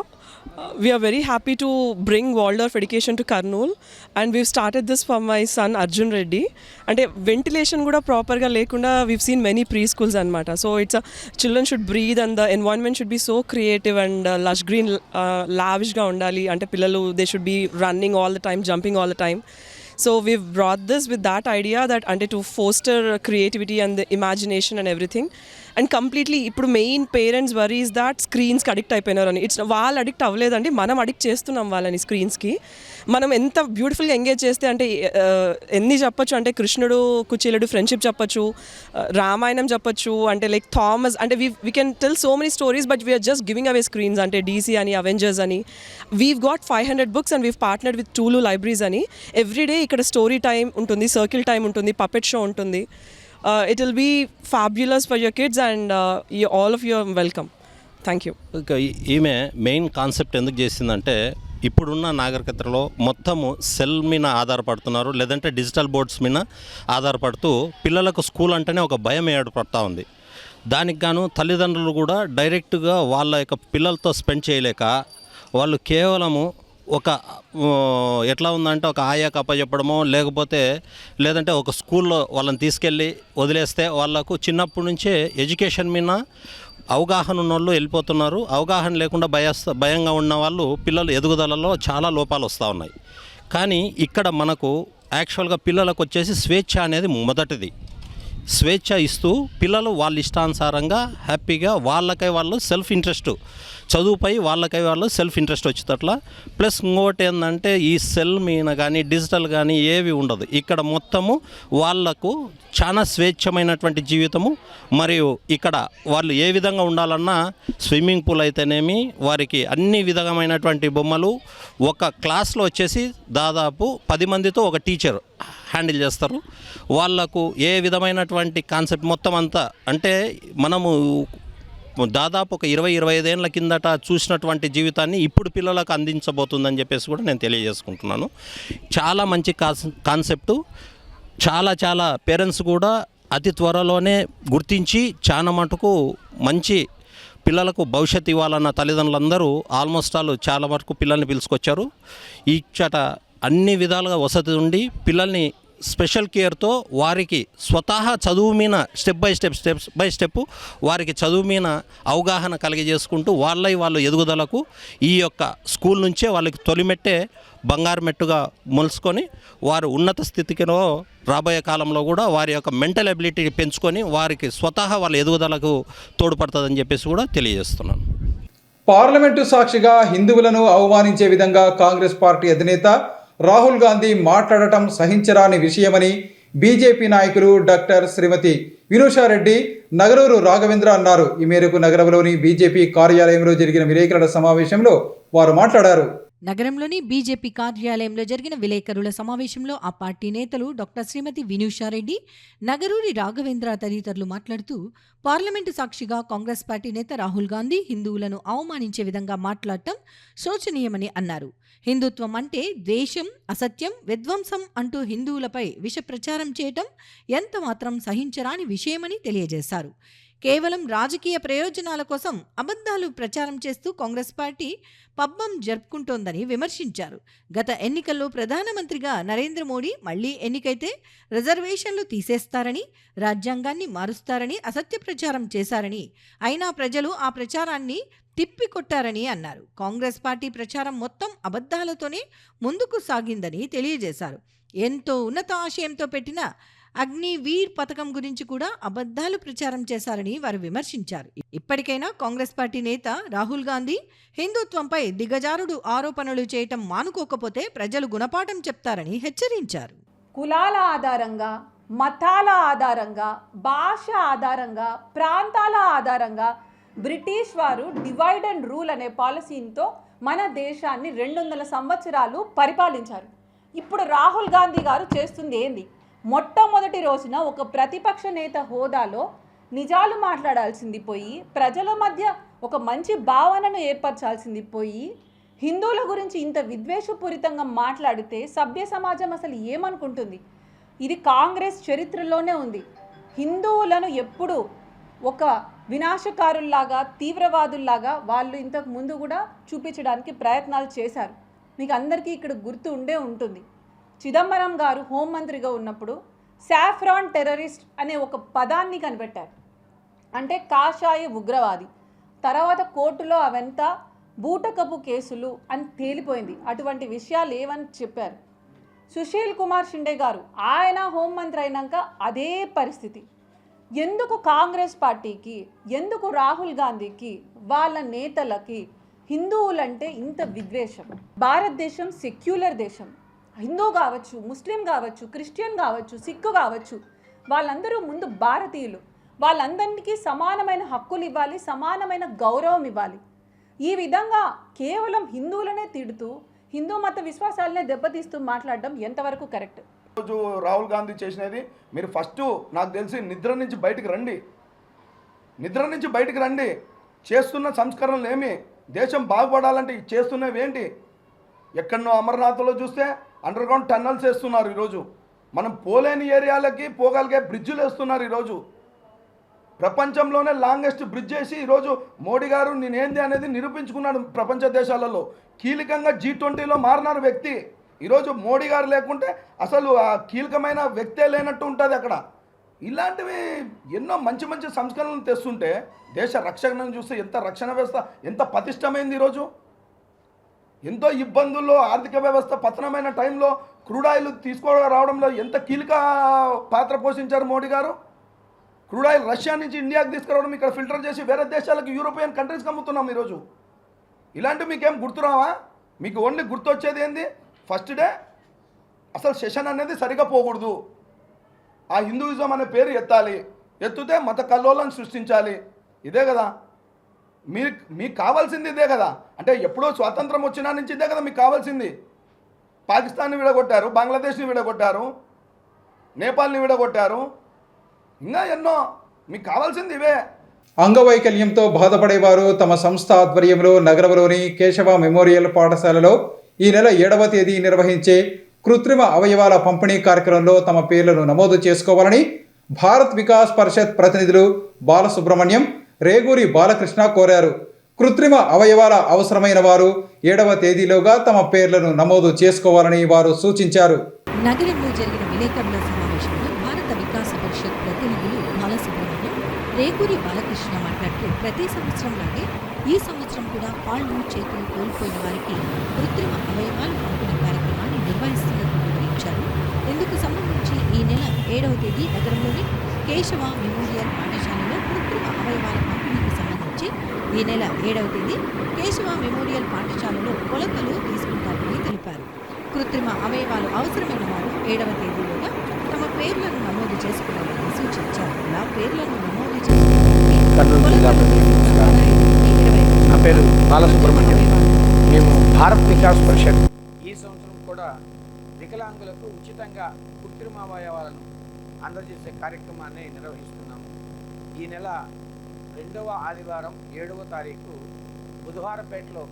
we are very happy to bring Waldorf education to Kurnool, and we've started this for my son Arjun Reddy. And ventilation kuda proper ga lekunda we've seen many preschools anamata. So it's children should breathe and the environment should be so creative and lush green, lavish ga undali. Ante pillalu they should be running all the time, jumping all the time. So we've brought this with that idea that to foster creativity and the imagination and everything. And completely ఇప్పుడు మెయిన్ పేరెంట్స్ వరీస్ దాట్ స్క్రీన్స్కి అడిక్ట్ అయిపోయినారని. ఇట్స్ వాళ్ళు అడిక్ట్ అవ్వలేదండి, మనం అడిక్ట్ చేస్తున్నాం వాళ్ళని స్క్రీన్స్కి. మనం ఎంత బ్యూటిఫుల్గా ఎంగేజ్ చేస్తే అంటే ఎన్ని చెప్పొచ్చు అంటే కృష్ణుడు కుచేలుడు ఫ్రెండ్షిప్ చెప్పొచ్చు, రామాయణం చెప్పొచ్చు, అంటే లైక్ థామస్, అంటే we can tell so many stories but we're just giving away screens. అంటే DC అని, అవెంజర్స్ అని. We've got 500 books and we've partnered with Tulu Libraries అని. ఎవ్రీడే ఇక్కడ స్టోరీ టైం ఉంటుంది, సర్కిల్ టైం ఉంటుంది, పపెట్ షో ఉంటుంది. It will be fabulous for your kids and all of you are welcome. Thank you. ఈమె మెయిన్ కాన్సెప్ట్ ఎందుకు చేసిందంటే ఇప్పుడున్న నాగరికతలో మొత్తము సెల్ మీద ఆధారపడుతున్నారు, లేదంటే డిజిటల్ బోర్డ్స్ మీద ఆధారపడుతూ పిల్లలకు స్కూల్ అంటేనే ఒక భయం ఏర్పడుతూ ఉంది. దానికి గాను తల్లిదండ్రులు కూడా డైరెక్ట్గా వాళ్ళ యొక్క పిల్లలతో స్పెండ్ చేయలేక వాళ్ళు కేవలము ఒక ఎట్లా ఉందంటే ఒక ఆయాకు అప్పచెప్పడమో లేదంటే ఒక స్కూల్లో వాళ్ళని తీసుకెళ్ళి వదిలేస్తే వాళ్ళకు చిన్నప్పటి నుంచే ఎడ్యుకేషన్ మీద అవగాహన ఉన్న వాళ్ళు వెళ్ళిపోతున్నారు. అవగాహన లేకుండా భయంగా ఉన్న వాళ్ళు పిల్లలు ఎదుగుదలలో చాలా లోపాలు వస్తూ ఉన్నాయి. కానీ ఇక్కడ మనకు యాక్చువల్గా పిల్లలకు వచ్చేసి స్వేచ్ఛ అనేది మొదటిది. స్వేచ్ఛ ఇస్తూ పిల్లలు వాళ్ళ ఇష్టానుసారంగా హ్యాపీగా వాళ్ళకై వాళ్ళు సెల్ఫ్ ఇంట్రెస్ట్, చదువుపై వాళ్ళకై వాళ్ళు సెల్ఫ్ ఇంట్రెస్ట్ వచ్చేటట్లా. ప్లస్ ఇంకోటి ఏంటంటే ఈ సెల్ మీద కానీ డిజిటల్ కానీ ఏవి ఉండదు. ఇక్కడ మొత్తము వాళ్లకు చాలా స్వేచ్ఛమైనటువంటి జీవితము. మరియు ఇక్కడ వాళ్ళు ఏ విధంగా ఉండాలన్నా స్విమ్మింగ్ పూల్ అయితేనేమి, వారికి అన్ని విధమైనటువంటి బొమ్మలు. ఒక క్లాస్లో వచ్చేసి దాదాపు 10 మందితో ఒక టీచర్ హ్యాండిల్ చేస్తారు. వాళ్లకు ఏ విధమైనటువంటి కాన్సెప్ట్ మొత్తం అంతా అంటే మనము దాదాపు ఒక 20-25 ఏళ్ళ కిందట చూసినటువంటి జీవితాన్ని ఇప్పుడు పిల్లలకు అందించబోతుందని చెప్పేసి కూడా నేను తెలియజేసుకుంటున్నాను. చాలా మంచి కాన్సెప్టు. చాలా పేరెంట్స్ కూడా అతి త్వరలోనే గుర్తించి చాలా మటుకు మంచి పిల్లలకు భవిష్యత్తు ఇవ్వాలన్న తల్లిదండ్రులందరూ ఆల్మోస్ట్ చాలా వరకు పిల్లల్ని పిలుచుకొచ్చారు. ఇచ్చట అన్ని విధాలుగా వసతి ఉండి పిల్లల్ని స్పెషల్ కేర్తో వారికి స్వతహా చదువు మీద స్టెప్ బై స్టెప్ వారికి చదువు మీద అవగాహన కలిగజేసుకుంటూ వాళ్ళు ఎదుగుదలకు ఈ యొక్క స్కూల్ నుంచే వాళ్ళకి తొలిమెట్టే బంగారు మెట్టుగా మొలుసుకొని వారు ఉన్నత స్థితికిలో రాబోయే కాలంలో కూడా వారి యొక్క మెంటల్ ఎబిలిటీ పెంచుకొని వారికి స్వతహా వాళ్ళ ఎదుగుదలకు తోడ్పడుతుందని చెప్పేసి కూడా తెలియజేస్తున్నాను. పార్లమెంటు సాక్షిగా హిందువులను అవమానించే విధంగా కాంగ్రెస్ పార్టీ అధినేత రాహుల్ గాంధీ మాట్లాడటం సహించరాని విషయమని బీజేపీ నాయకులు డాక్టర్ శ్రీమతి వినూషారెడ్డి, నగరూరు రాఘవేంద్ర అన్నారు. ఈ మేరకు నగరంలోని బీజేపీ కార్యాలయంలో జరిగిన విలేకరుల సమావేశంలో వారు మాట్లాడారు. నగరంలోని బీజేపీ కార్యాలయంలో జరిగిన విలేకరుల సమావేశంలో ఆ పార్టీ నేతలు డాక్టర్ శ్రీమతి వినూషారెడ్డి, నగరూరి రాఘవేంద్ర తదితరులు మాట్లాడుతూ పార్లమెంటు సాక్షిగా కాంగ్రెస్ పార్టీ నేత రాహుల్ గాంధీ హిందువులను అవమానించే విధంగా మాట్లాడటం శోచనీయమని అన్నారు. హిందుత్వం అంటే ద్వేషం, అసత్యం, విధ్వంసం అంటూ హిందువులపై విష ప్రచారం చేయటం ఎంత మాత్రం సహించరాని విషయమని తెలియజేశారు. కేవలం రాజకీయ ప్రయోజనాల కోసం అబద్ధాలు ప్రచారం చేస్తూ కాంగ్రెస్ పార్టీ పబ్బం జరుపుకుంటోందని విమర్శించారు. గత ఎన్నికల్లో ప్రధానమంత్రిగా నరేంద్ర మోడీ మళ్లీ ఎన్నికైతే రిజర్వేషన్లు తీసేస్తారని, రాజ్యాంగాన్ని మారుస్తారని అసత్య ప్రచారం చేశారని, అయినా ప్రజలు ఆ ప్రచారాన్ని తిప్పికొట్టారని అన్నారు. కాంగ్రెస్ పార్టీ ప్రచారం మొత్తం అబద్ధాలతోనే ముందుకు సాగిందని తెలియజేశారు. ఎంతో ఉన్నత ఆశయంతో పెట్టిన అగ్నివీర్ పథకం గురించి కూడా అబద్ధాలు ప్రచారం చేశారని వారు విమర్శించారు. ఇప్పటికైనా కాంగ్రెస్ పార్టీ నేత రాహుల్ గాంధీ హిందుత్వంపై దిగజారుడు ఆరోపణలు చేయటం మానుకోకపోతే ప్రజలు గుణపాఠం చెప్తారని హెచ్చరించారు. కులాల ఆధారంగా, మతాల ఆధారంగా, భాష ఆధారంగా, ప్రాంతాల ఆధారంగా బ్రిటిష్ వారు డివైడ్ అండ్ రూల్ అనే పాలసీతో మన దేశాన్ని 200 సంవత్సరాలు పరిపాలించారు. ఇప్పుడు రాహుల్ గాంధీ గారు చేస్తుంది ఏంది? మొట్టమొదటి రోజున ఒక ప్రతిపక్ష నేత హోదాలో నిజాలు మాట్లాడాల్సింది పోయి, ప్రజల మధ్య ఒక మంచి భావనను ఏర్పరచాల్సింది పోయి, హిందువుల గురించి ఇంత విద్వేషపూరితంగా మాట్లాడితే సభ్య సమాజం అసలు ఏమనుకుంటుంది? ఇది కాంగ్రెస్ చరిత్రలోనే ఉంది. హిందువులను ఎప్పుడు ఒక వినాశకారుల్లాగా, తీవ్రవాదుల్లాగా వాళ్ళు ఇంతకు ముందు కూడా చూపించడానికి ప్రయత్నాలు చేశారు. మీకు అందరికీ ఇక్కడ గుర్తు ఉండే ఉంటుంది. చిదంబరం గారు హోంమంత్రిగా ఉన్నప్పుడు సాఫ్రాన్ టెర్రరిస్ట్ అనే ఒక పదాన్ని కనిపెట్టారు. అంటే కాషాయ ఉగ్రవాది. తర్వాత కోర్టులో అవంతా బూటకపు కేసులు అని తేలిపోయింది. అటువంటి విషయాలు ఏవని చెప్పారు. సుశీల్ కుమార్ షిండే గారు ఆయన హోంమంత్రి అయినాక అదే పరిస్థితి. ఎందుకు కాంగ్రెస్ పార్టీకి, ఎందుకు రాహుల్ గాంధీకి, వాళ్ళ నేతలకి హిందువులంటే ఇంత విద్వేషం? భారతదేశం సెక్యులర్ దేశం. హిందూ కావచ్చు, ముస్లిం కావచ్చు, క్రిస్టియన్ కావచ్చు, సిక్కు కావచ్చు, వాళ్ళందరూ ముందు భారతీయులు. వాళ్ళందరికీ సమానమైన హక్కులు ఇవ్వాలి, సమానమైన గౌరవం ఇవ్వాలి. ఈ విధంగా కేవలం హిందువులనే తిడుతూ హిందూ మత విశ్వాసాలనే దెబ్బతీస్తూ మాట్లాడడం ఎంతవరకు కరెక్ట్? రోజు రాహుల్ గాంధీ చేసినది, మీరు ఫస్ట్ నాకు తెలిసి నిద్ర నుంచి బయటకు రండి. చేస్తున్న సంస్కరణలు ఏమి? దేశం బాగుపడాలంటే చేస్తున్నవి ఏంటి? ఎక్కడనో అమర్నాథ్లో చూస్తే అండర్ గ్రౌండ్ టన్నల్స్ వేస్తున్నారు. ఈరోజు మనం పోలేని ఏరియాలకి పోగలిగే బ్రిడ్జులు వేస్తున్నారు. ఈరోజు ప్రపంచంలోనే లాంగెస్ట్ బ్రిడ్జ్ వేసి ఈరోజు మోడీ గారు నేనేంది అనేది నిరూపించుకున్నాడు. ప్రపంచ దేశాలలో కీలకంగా G20లో మారినారు వ్యక్తి. ఈరోజు మోడీ గారు లేకుంటే అసలు ఆ కీలకమైన వ్యక్తే లేనట్టు ఉంటుంది అక్కడ. ఇలాంటివి ఎన్నో మంచి మంచి సంస్కరణలు తెస్తుంటే దేశ రక్షణను చూస్తే ఎంత రక్షణ వ్యవస్థ ఎంత పటిష్టమైంది. ఈరోజు ఎంతో ఇబ్బందుల్లో ఆర్థిక వ్యవస్థ పతనమైన టైంలో క్రూడ్ ఆయిల్ రావడంలో ఎంత కీలక పాత్ర పోషించారు మోడీ గారు. క్రూడ్ ఆయిల్ రష్యా నుంచి ఇండియాకి తీసుకురావడం, ఇక్కడ ఫిల్టర్ చేసి వేరే దేశాలకు, యూరోపియన్ కంట్రీస్కి అమ్ముతున్నాం ఈరోజు. ఇలాంటివి మీకేం గుర్తురావా? మీకు ఓన్లీ గుర్తొచ్చేది ఏంది? ఫస్ట్ డే అసలు సెషన్ అనేది సరిగా పోకూడదు. ఆ హిందూయిజం అనే పేరు ఎత్తాలి, ఎత్తుతే మత కల్లోలను సృష్టించాలి. ఇదే కదా మీకు కావాల్సింది, ఇదే కదా. అంటే ఎప్పుడో స్వాతంత్రం వచ్చినా నుంచి ఇదే కదా మీకు కావాల్సింది. పాకిస్తాన్ని విడగొట్టారు, బంగ్లాదేశ్ని విడగొట్టారు, నేపాల్ని విడగొట్టారు, ఇంకా ఎన్నో. మీకు కావాల్సింది ఇవే. అంగవైకల్యంతో బాధపడేవారు తమ సంస్థ ఆధ్వర్యంలో నగరంలోని కేశవ మెమోరియల్ పాఠశాలలో ఈ నెల 7వ తేదీ నిర్వహించే కృత్రిమ అవయవాల పంపిణీ కార్యక్రమంలో తమ పేర్లను నమోదు చేసుకోవాలని భారత్ వికాస్ పరిషత్ ప్రతినిధులు బాలసుబ్రహ్మణ్యం, రేగూరి బాలకృష్ణ కోరారు. కృత్రిమ అవయవాల అవసరమైన వారు 7వ తేదీలోగా తమ పేర్లను నమోదు చేసుకోవాలని వారు సూచించారు. నగరంలో జరిగిన విలేకరుల సమావేశంలో భారత వికాస పరిషత్ ప్రతినిధులు బాలసుబ్రహ్మణ్యం, రేగూరి బాలకృష్ణ మాట్లాడుతూ ప్రతి సంవత్సరం లాగే ఈ సంవత్సరం కూడా కాళ్ళు చేతులు కోల్పోయిన వారికి కృత్రిమ అవయవాల పంపిణీ కార్యక్రమాన్ని నిర్వహిస్తున్నట్లు వివరించారు. ఇందుకు సంబంధించి ఈ నెల 7వ తేదీ నగరంలోని కేశవ మెమోరియల్ పాఠశాలలో కృత్రిమ అవయవాల పంపిణీకి సంబంధించి ఈ నెల 7వ తేదీ కేశవ మెమోరియల్ పాఠశాలలో కొలతలు తీసుకుంటారని తెలిపారు. కృత్రిమ అవయవాలు అవసరమైన వారు 7వ తేదీలోగా తమ పేర్లను నమోదు చేసుకోవాలని సూచించారు. ఇలా పేర్లను నమోదు నా పేరు బాలసుబ్రహ్మణ్యం. మేము భారత్ వికాస్ పరిషత్ ఈ సంవత్సరం కూడా వికలాంగులకు ఉచితంగా కృత్రిమ అవయవాలను అందజేసే కార్యక్రమాన్ని నిర్వహిస్తున్నాము. ఈ నెల 2వ ఆదివారం 7వ తారీఖు బుధవారపేటలో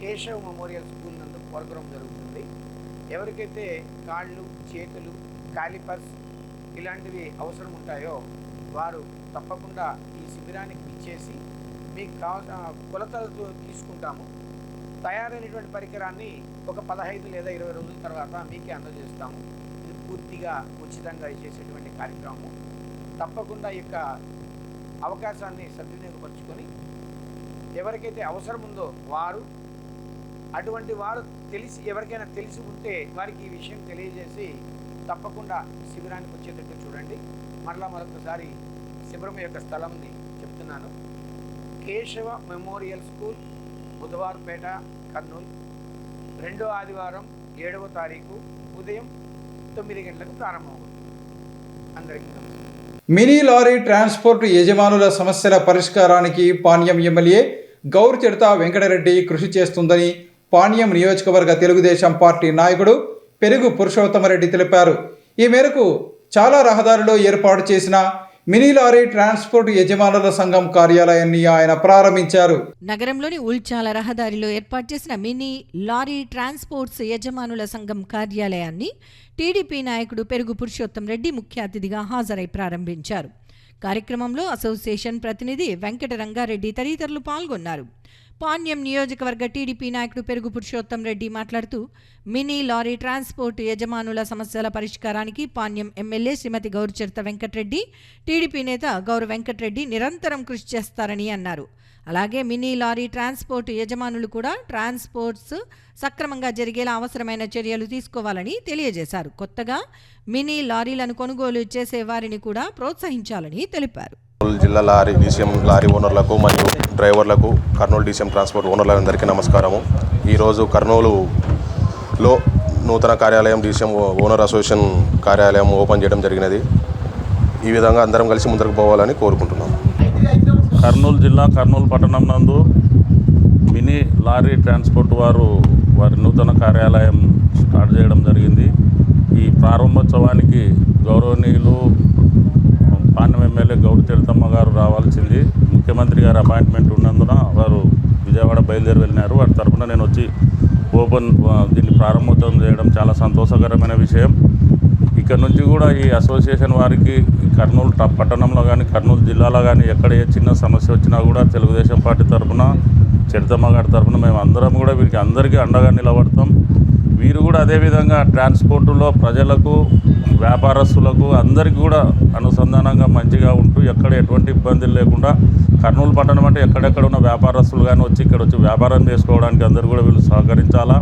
కేశవ్ మెమోరియల్ స్కూల్ నందు ప్రోగ్రాం జరుగుతుంది. ఎవరికైతే కాళ్ళు, చేతులు, కాలిపర్స్ ఇలాంటివి అవసరం ఉంటాయో వారు తప్పకుండా ఈ శిబిరానికి ఇచ్చేసి మీకు కావాల్సిన కొలతలతో తీసుకుంటాము. తయారైనటువంటి పరికరాన్ని ఒక 15 లేదా 20 రోజుల తర్వాత మీకే అందజేస్తాము. ఇది పూర్తిగా ఉచితంగా చేసేటువంటి కార్యక్రమం. తప్పకుండా ఈ యొక్క అవకాశాన్ని సద్వినియోగపరుచుకొని ఎవరికైతే అవసరం ఉందో వారు, అటువంటి వారు ఎవరికైనా తెలిసి ఉంటే వారికి ఈ విషయం తెలియజేసి తప్పకుండా శిబిరానికి వచ్చేటట్టు చూడండి. మరొకసారి శిబిరం యొక్క స్థలంని చెప్తున్నాను. Keshava memorial school, Budhavarapeta, Kurnool. 2వ ఆదివారం 7వ తారీఖు ఉదయం 9 గంటలకు ప్రారంభమవుతుంది. అందరికీ మినీ లారీ ట్రాన్స్పోర్ట్ యజమానుల సమస్యల పరిష్కారానికి పాణ్యం ఎమ్మెల్యే గౌర్ చిడతా వెంకటరెడ్డి కృషి చేస్తుందని పాణ్యం నియోజకవర్గ తెలుగుదేశం పార్టీ నాయకుడు పెరుగు పురుషోత్తమరెడ్డి తెలిపారు. ఈ మేరకు చాలా రహదారుల్లో ఏర్పాటు చేసిన మినీ లారీ ట్రాన్స్పోర్ట్ యజమానుల సంఘం కార్యాలయాన్ని ఆయన ప్రారంభించారు. నగరంలోని ఉల్చాల రహదారిలో ఏర్పాటు చేసిన మినీ లారీ ట్రాన్స్పోర్ట్స్ యజమానుల సంఘం కార్యాలయాన్ని టీడీపీ నాయకుడు పెరుగు పురుషోత్తం రెడ్డి ముఖ్య అతిథిగా హాజరై ప్రారంభించారు. కార్యక్రమంలో అసోసియేషన్ ప్రతినిధి వెంకట రంగారెడ్డి తదితరులు పాల్గొన్నారు. పాణ్యం నియోజకవర్గ టీడీపీ నాయకుడు పెరుగు పురుషోత్తం రెడ్డి మాట్లాడుతూ మినీ లారీ ట్రాన్స్పోర్ట్ యజమానుల సమస్యల పరిష్కారానికి పాణ్యం ఎమ్మెల్యే శ్రీమతి గౌర్ చిడతా వెంకటరెడ్డి, టీడీపీ నేత గౌర్ వెంకటరెడ్డి నిరంతరం కృషి చేస్తారని అన్నారు. అలాగే మినీ లారీ ట్రాన్స్పోర్ట్ యజమానులు కూడా ట్రాన్స్పోర్ట్స్ సక్రమంగా జరిగేలా అవసరమైన చర్యలు తీసుకోవాలని తెలియజేశారు. కొత్తగా మినీ లారీలను కొనుగోలు చేసే వారిని కూడా ప్రోత్సహించాలని తెలిపారు. జిల్లా లారీ డీసీఎం లారీ ఓనర్లకు మరియు డ్రైవర్లకు, కర్నూలు డీసీఎం ట్రాన్స్పోర్ట్ ఓనర్లందరికీ నమస్కారము. ఈరోజు కర్నూలులో నూతన కార్యాలయం డీసీఎం ఓనర్ అసోసియేషన్ కార్యాలయం ఓపెన్ చేయడం జరిగినది. ఈ విధంగా అందరం కలిసి ముందుకు పోవాలని కోరుకుంటున్నాం. కర్నూలు జిల్లా కర్నూలు పట్టణం నందు మినీ లారీ ట్రాన్స్పోర్ట్ వారి నూతన కార్యాలయం స్టార్ట్ చేయడం జరిగింది. ఈ ప్రారంభోత్సవానికి గౌరవనీయులు పాణ్యం ఎమ్మెల్యే గౌర్ చిడతమ్మ గారు రావాల్సింది. ముఖ్యమంత్రి గారు అపాయింట్మెంట్ ఉన్నందున వారు విజయవాడ బయలుదేరి వెళ్ళినారు. వారి తరఫున నేను వచ్చి దీన్ని ప్రారంభోత్సవం చేయడం చాలా సంతోషకరమైన విషయం. ఇక్కడ నుంచి కూడా ఈ అసోసియేషన్ వారికి కర్నూలు పట్టణంలో కానీ కర్నూలు జిల్లాలో కానీ ఎక్కడ ఏ చిన్న సమస్య వచ్చినా కూడా తెలుగుదేశం పార్టీ తరఫున, చిడతమ్మ గారి తరఫున మేము అందరం కూడా వీరికి అందరికీ అండగా నిలబడతాం. వీరు కూడా అదేవిధంగా ట్రాన్స్పోర్టులో ప్రజలకు, వ్యాపారస్తులకు అందరికీ కూడా అనుసంధానంగా మంచిగా ఉంటూ ఎక్కడ ఎటువంటి ఇబ్బందులు లేకుండా కర్నూలు పట్టణం అంటే ఎక్కడెక్కడ ఉన్న వ్యాపారస్తులు కానీ ఇక్కడ వచ్చి వ్యాపారం చేసుకోవడానికి అందరూ కూడా వీళ్ళు సహకరించాలా.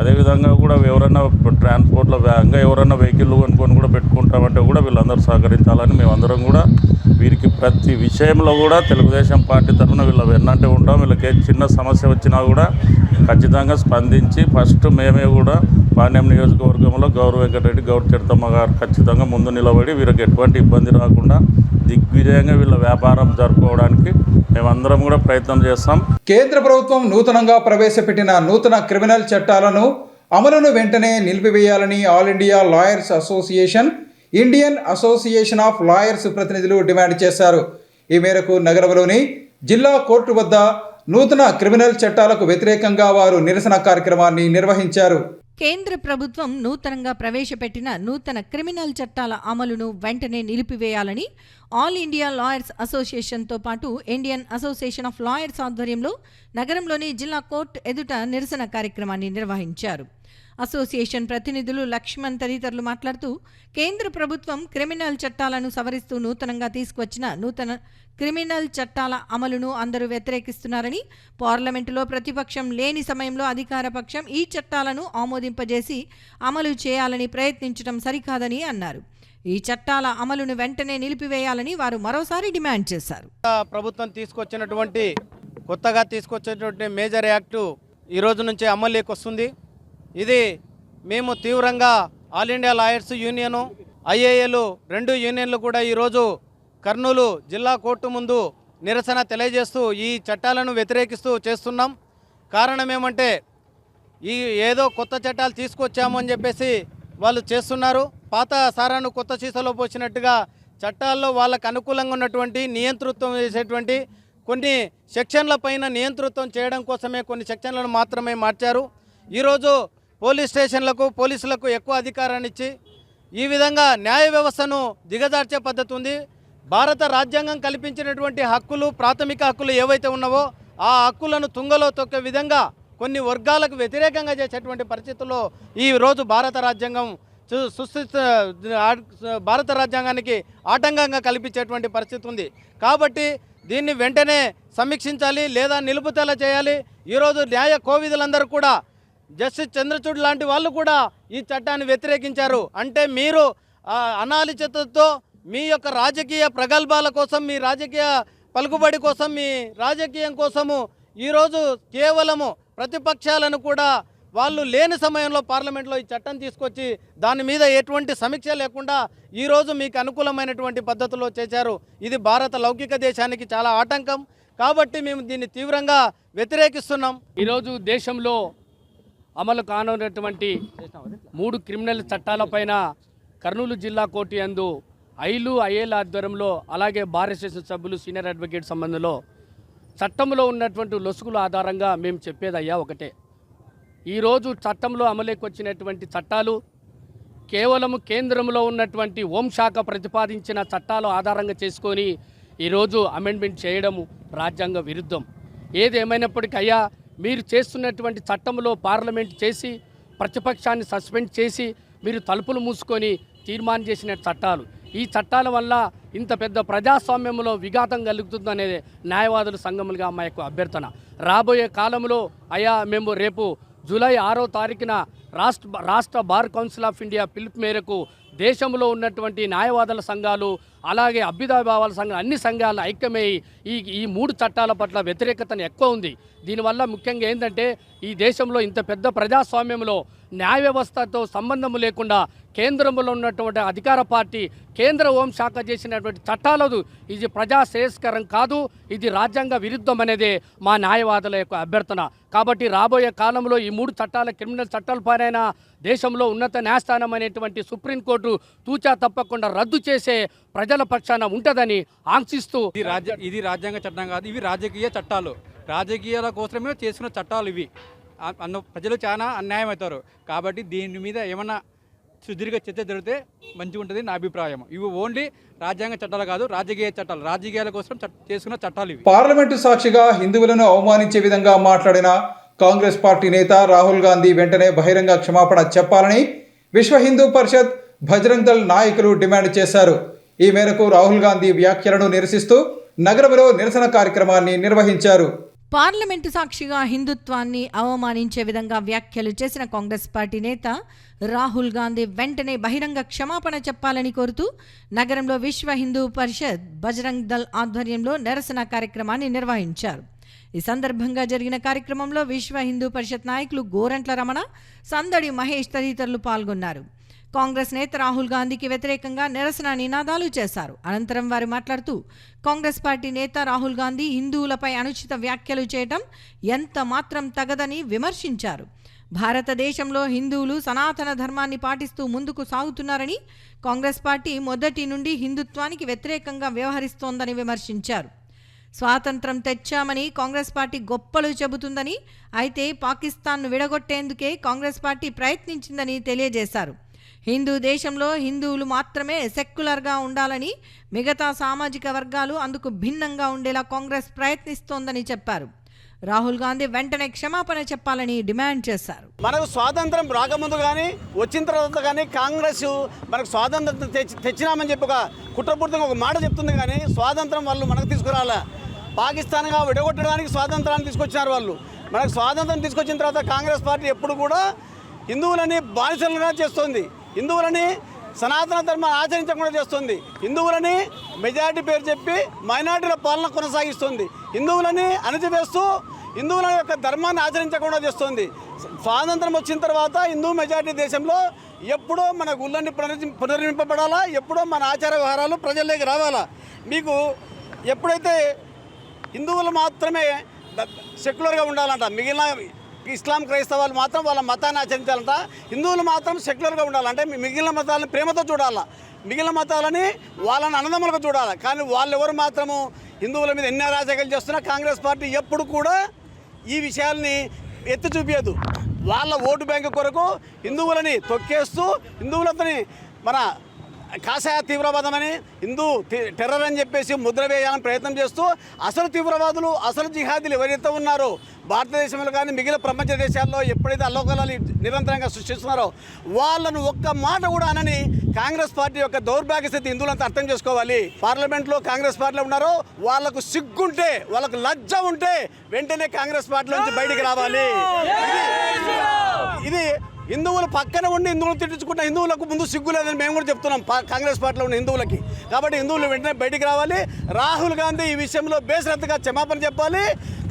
అదేవిధంగా కూడా ఎవరైనా ట్రాన్స్పోర్ట్లో ఇంకా ఎవరైనా వెహికల్ కొనుక్కొని కూడా పెట్టుకుంటామంటే కూడా వీళ్ళందరూ సహకరించాలని మేమందరం కూడా వీరికి ప్రతి విషయంలో కూడా తెలుగుదేశం పార్టీ తరఫున వీళ్ళ వెన్నంటే ఉంటాం. వీళ్ళకి చిన్న సమస్య వచ్చినా కూడా ఖచ్చితంగా స్పందించి ఫస్ట్ మేమే కూడా పాణ్యం నియోజకవర్గంలో గౌర్ వెంకటరెడ్డి, గౌర్ చిడతమ్మ గారు ఖచ్చితంగా ముందు నిలబడి వీరికి ఎటువంటి ఇబ్బంది రాకుండా దిగ్విజయంగా వీళ్ళ వ్యాపారం జరుపుకోవడానికి మేమందరం కూడా ప్రయత్నం చేస్తాం. కేంద్ర ప్రభుత్వం నూతనంగా ప్రవేశపెట్టిన నూతన క్రిమినల్ చట్టాలను అమలును వెంటనే నిలిపివేయాలని all India lawyers association, Indian association of lawyers ప్రతినిధులు డిమాండ్ చేశారు. ఈ మేరకు నగరంలోని జిల్లా కోర్టు వద్ద నూతన క్రిమినల్ చట్టాలకు వ్యతిరేకంగా వారు నిరసన కార్యక్రమాన్ని నిర్వహించారు. కేంద్ర ప్రభుత్వం నూతనంగా ప్రవేశపెట్టిన నూతన క్రిమినల్ చట్టాల అమలును వెంటనే నిలిపివేయాలని ఆల్ ఇండియా లాయర్స్ అసోసియేషన్తో పాటు ఇండియన్ అసోసియేషన్ ఆఫ్ లాయర్స్ ఆధ్వర్యంలో నగరంలోని జిల్లా కోర్టు ఎదుట నిరసన కార్యక్రమాన్ని నిర్వహించారు. అసోసియేషన్ ప్రతినిధులు లక్ష్మణ్ తదితరులు మాట్లాడుతూ కేంద్ర ప్రభుత్వం క్రిమినల్ చట్టాలను సవరిస్తూ నూతనంగా తీసుకువచ్చిన నూతన క్రిమినల్ చట్టాల అమలును అందరూ వ్యతిరేకిస్తున్నారని, పార్లమెంటులో ప్రతిపక్షం లేని సమయంలో అధికార పక్షం ఈ చట్టాలను ఆమోదింపజేసి అమలు చేయాలని ప్రయత్నించడం సరికాదని అన్నారు. ఈ చట్టాల అమలును వెంటనే నిలిపివేయాలని వారు మరోసారి డిమాండ్ చేశారు. ప్రభుత్వం కొత్తగా తీసుకొచ్చినటువంటి మేజర్ యాక్టు ఈ రోజు నుంచి అమలులోకి వస్తుంది. ఇది మేము తీవ్రంగా ఆల్ ఇండియా లాయర్స్ యూనియను, ఐఏఏలు రెండు యూనియన్లు కూడా ఈరోజు కర్నూలు జిల్లా కోర్టు ముందు నిరసన తెలియజేస్తూ ఈ చట్టాలను వ్యతిరేకిస్తూ చేస్తున్నాం. కారణం ఏమంటే ఏదో కొత్త చట్టాలు తీసుకొచ్చాము అని చెప్పేసి వాళ్ళు చేస్తున్నారు. పాత సారాను కొత్త సీసాలో పోసినట్టుగా చట్టాల్లో వాళ్ళకు అనుకూలంగా ఉన్నటువంటి నియంతృత్వం చేసేటువంటి కొన్ని సెక్షన్ల పైన నియంతృత్వం చేయడం కోసమే కొన్ని సెక్షన్లను మాత్రమే మార్చారు. ఈరోజు పోలీస్ స్టేషన్లకు పోలీసులకు ఎక్కువ అధికారాన్ని ఇచ్చి ఈ విధంగా న్యాయ వ్యవస్థను దిగజార్చే పద్ధతి ఉంది. భారత రాజ్యాంగం కల్పించినటువంటి హక్కులు, ప్రాథమిక హక్కులు ఏవైతే ఉన్నావో ఆ హక్కులను తుంగలో తొక్కే విధంగా కొన్ని వర్గాలకు వ్యతిరేకంగా చేసేటువంటి పరిస్థితుల్లో ఈరోజు భారత రాజ్యాంగానికి ఆటంకంగా కల్పించేటువంటి పరిస్థితి ఉంది. కాబట్టి దీన్ని వెంటనే సమీక్షించాలి లేదా నిలుపుదల చేయాలి. ఈరోజు న్యాయ కోవిదులందరూ కూడా జస్టిస్ చంద్రచూడ్ లాంటి వాళ్ళు కూడా ఈ చట్టాన్ని వ్యతిరేకించారు. అంటే మీరు అనాలోచితతో మీ యొక్క రాజకీయ ప్రగల్భాల కోసం, మీ రాజకీయ పలుకుబడి కోసం, మీ రాజకీయం కోసము ఈరోజు కేవలము ప్రతిపక్షాలను కూడా వాళ్ళు లేని సమయంలో పార్లమెంట్లో ఈ చట్టం తీసుకొచ్చి దాని మీద ఎటువంటి సమీక్ష లేకుండా ఈరోజు మీకు అనుకూలమైనటువంటి పద్ధతిలో చేశారు. ఇది భారత లౌకిక దేశానికి చాలా ఆటంకం. కాబట్టి మేము దీన్ని తీవ్రంగా వ్యతిరేకిస్తున్నాం. ఈరోజు దేశంలో అమలు కానున్నటువంటి 3 క్రిమినల్ చట్టాలపైన కర్నూలు జిల్లా కోర్టు యందు ఐఏల ఆధ్వర్యంలో అలాగే బార్ అసోసియేషన్ సభ్యులు, సీనియర్ అడ్వకేట్ సంబంధంలో చట్టంలో ఉన్నటువంటి లొసుగుల ఆధారంగా మేము చెప్పేదయ్యా ఒకటే. ఈరోజు చట్టంలో అమలుకి వచ్చినటువంటి చట్టాలు కేవలం కేంద్రంలో ఉన్నటువంటి హోంశాఖ ప్రతిపాదించిన చట్టాలు ఆధారంగా చేసుకొని ఈరోజు అమెండ్మెంట్ చేయడము రాజ్యాంగ విరుద్ధం. ఏదేమైనప్పటికీ అయ్యా, మీరు చేస్తున్నటువంటి చట్టంలో పార్లమెంట్ చేసి ప్రతిపక్షాన్ని సస్పెండ్ చేసి మీరు తలుపులు మూసుకొని తీర్మానం చేసిన చట్టాలు. ఈ చట్టాల వల్ల ఇంత పెద్ద ప్రజాస్వామ్యంలో విఘాతం కలుగుతుందనేది న్యాయవాదుల సంఘములుగా మా యొక్క అభ్యర్థన. రాబోయే కాలంలో అయ్యా, మేము రేపు జూలై 6వ తారీఖున రాష్ట్ర బార్ కౌన్సిల్ ఆఫ్ ఇండియా పిలుపు మేరకు దేశంలో ఉన్నటువంటి న్యాయవాదుల సంఘాలు అలాగే అభ్యుదయభావాల సంఘాలు అన్ని సంఘాలు ఐక్యమై ఈ 3 చట్టాల పట్ల వ్యతిరేకతను ఎక్కువ ఉంది. దీనివల్ల ముఖ్యంగా ఏంటంటే ఈ దేశంలో ఇంత పెద్ద ప్రజాస్వామ్యంలో న్యాయ వ్యవస్థతో సంబంధం లేకుండా కేంద్రంలో ఉన్నటువంటి అధికార పార్టీ కేంద్ర హోంశాఖ చేసినటువంటి చట్టాలదు ఇది ప్రజా శ్రేయస్కరం కాదు, ఇది రాజ్యాంగ విరుద్ధం అనేదే మా న్యాయవాదుల యొక్క అభ్యర్థన. కాబట్టి రాబోయే కాలంలో ఈ 3 చట్టాల క్రిమినల్ చట్టాలపైన దేశంలో ఉన్నత న్యాయస్థానం అనేటువంటి సుప్రీంకోర్టు తూచా తప్పకుండా రద్దు చేసే ప్రజల పక్షాన ఉంటుందని ఆంక్షిస్తూ ఇది రాజ్యాంగ చట్టం కాదు, ఇవి రాజకీయ చట్టాలు. రాజకీయాల కోసమే చేసుకున్న చట్టాలు ఇవి. ప్రజలు చాలా అన్యాయం అవుతారు. కాబట్టి దీని మీద ఏమన్నా సుదీర్ఘ చర్చ జరిగితే మంచిగా ఉంటుంది నా అభిప్రాయం. ఇవి ఓన్లీ రాజ్యాంగ చట్టాలు కాదు, రాజకీయ చట్టాలు, రాజకీయాల కోసం చేసుకున్న చట్టాలు ఇవి. పార్లమెంటు సాక్షిగా హిందువులను అవమానించే విధంగా మాట్లాడిన కాంగ్రెస్ పార్టీ నేత రాహుల్ గాంధీ వెంటనే బహిరంగ క్షమాపణ చెప్పాలని విశ్వ హిందూ పరిషత్, బజరంగ్ దళ్ నాయకులు డిమాండ్ చేశారు. ఈ మేరకు రాహుల్ గాంధీ వ్యాఖ్యలను నిరసిస్తూ నగరంలో నిరసన కార్యక్రమాన్ని నిర్వహించారు. పార్లమెంటు సాక్షిగా హిందుత్వాన్ని అవమానించే విధంగా వ్యాఖ్యలు చేసిన కాంగ్రెస్ పార్టీ నేత రాహుల్ గాంధీ వెంటనే బహిరంగ క్షమాపణ చెప్పాలని కోరుతూ నగరంలో విశ్వ హిందూ పరిషత్, బజరంగ్ దళ్ ఆధ్వర్యంలో నిరసన కార్యక్రమాన్ని నిర్వహించారు. ఈ సందర్భంగా జరిగిన కార్యక్రమంలో విశ్వ హిందూ పరిషత్ నాయకులు గోరంట్ల రమణ, సందడి మహేష్ తదితరులు పాల్గొన్నారు. కాంగ్రెస్ నేత రాహుల్ గాంధీకి వ్యతిరేకంగా నిరసన నినాదాలు చేశారు. అనంతరం వారు మాట్లాడుతూ కాంగ్రెస్ పార్టీ నేత రాహుల్ గాంధీ హిందువులపై అనుచిత వ్యాఖ్యలు చేయడం ఎంత మాత్రం తగదని విమర్శించారు. భారతదేశంలో హిందువులు సనాతన ధర్మాన్ని పాటిస్తూ ముందుకు సాగుతున్నారని, కాంగ్రెస్ పార్టీ మొదటి నుండి హిందుత్వానికి వ్యతిరేకంగా వ్యవహరిస్తోందని విమర్శించారు. స్వాతంత్రం తెచ్చామని కాంగ్రెస్ పార్టీ గొప్పలు చెబుతుందని, అయితే పాకిస్తాన్ను విడగొట్టేందుకే కాంగ్రెస్ పార్టీ ప్రయత్నించిందని తెలియజేశారు. హిందూ దేశంలో హిందువులు మాత్రమే సెక్యులర్గా ఉండాలని, మిగతా సామాజిక వర్గాలు అందుకు భిన్నంగా ఉండేలా కాంగ్రెస్ ప్రయత్నిస్తోందని చెప్పారు. రాహుల్ గాంధీ వెంటనే క్షమాపణ చెప్పాలని డిమాండ్ చేశారు. మనకు స్వాతంత్రం రాకముందు కానీ వచ్చిన తర్వాత కానీ కాంగ్రెస్ మనకు స్వాతంత్రం తెచ్చినామని చెప్పి ఒక కుట్రపూర్తిగా ఒక మాట చెప్తుంది, కానీ స్వాతంత్రం వాళ్ళు మనకు తీసుకురాలే. పాకిస్తాన్గా విడగొట్టడానికి స్వాతంత్రాన్ని తీసుకొచ్చినారు వాళ్ళు. మనకు స్వాతంత్రం తీసుకొచ్చిన తర్వాత కాంగ్రెస్ పార్టీ ఎప్పుడు కూడా హిందువులని బానిసలుగా చేస్తుంది, హిందువులని సనాతన ధర్మాన్ని ఆచరించకుండా చేస్తుంది, హిందువులని మెజారిటీ పేరు చెప్పి మైనార్టీల పాలన కొనసాగిస్తుంది, హిందువులని అణచివేస్తూ హిందువుల యొక్క ధర్మాన్ని ఆచరించకుండా చేస్తుంది. స్వాతంత్రం వచ్చిన తర్వాత హిందూ మెజారిటీ దేశంలో ఎప్పుడో మన గుళ్ళని పునర్నింపబడాలా, ఎప్పుడో మన ఆచార వ్యవహారాలు ప్రజల్లోకి రావాలా. మీకు ఎప్పుడైతే హిందువులు మాత్రమే సెక్యులర్గా ఉండాలంట, మిగిలిన ఇస్లాం క్రైస్తవాలు మాత్రం వాళ్ళ మతాన్ని ఆచరించాలంట, హిందువులు మాత్రం సెక్యులర్గా ఉండాలంటే మిగిలిన మతాలను ప్రేమతో చూడాలా, మిగిలిన మతాలని వాళ్ళని అన్నదమ్ములుగా చూడాలి. కానీ వాళ్ళెవరు మాత్రము హిందువుల మీద ఎన్ని అరాచకాలు చేస్తున్నా కాంగ్రెస్ పార్టీ ఎప్పుడు కూడా ఈ విషయాల్ని ఎత్తి చూపించదు. వాళ్ళ ఓటు బ్యాంకు కొరకు హిందువులని తొక్కేస్తూ హిందువులతోని మన కాషాయ తీవ్రవాదమని, హిందూ టెర్రర్ అని చెప్పేసి ముద్ర వేయాలని ప్రయత్నం చేస్తూ అసలు తీవ్రవాదులు, అసలు జిహాదీలు ఎవరైతే ఉన్నారో భారతదేశంలో కానీ మిగిలిన ప్రపంచ దేశాల్లో ఎప్పుడైతే అల్లోకలాలు నిరంతరంగా సృష్టిస్తున్నారో వాళ్ళను ఒక్క మాట కూడా అనని కాంగ్రెస్ పార్టీ యొక్క దౌర్భాగ్య స్థితి హిందువులంతా అర్థం చేసుకోవాలి. పార్లమెంట్లో కాంగ్రెస్ పార్టీలో ఉన్నారో వాళ్ళకు సిగ్గుంటే, వాళ్ళకు లజ్జ ఉంటే వెంటనే కాంగ్రెస్ పార్టీ నుంచి బయటికి రావాలి. ఇది హిందువులు పక్కన ఉండి హిందువులు తిట్టించుకుంటే హిందువులకు ముందు సిగ్గు లేదని మేము కూడా చెప్తున్నాం కాంగ్రెస్ పార్టీలో ఉన్న హిందువులకి. కాబట్టి హిందువులు వెంటనే బయటికి రావాలి. రాహుల్ గాంధీ ఈ విషయంలో బేషరతుగా క్షమాపణ చెప్పాలి.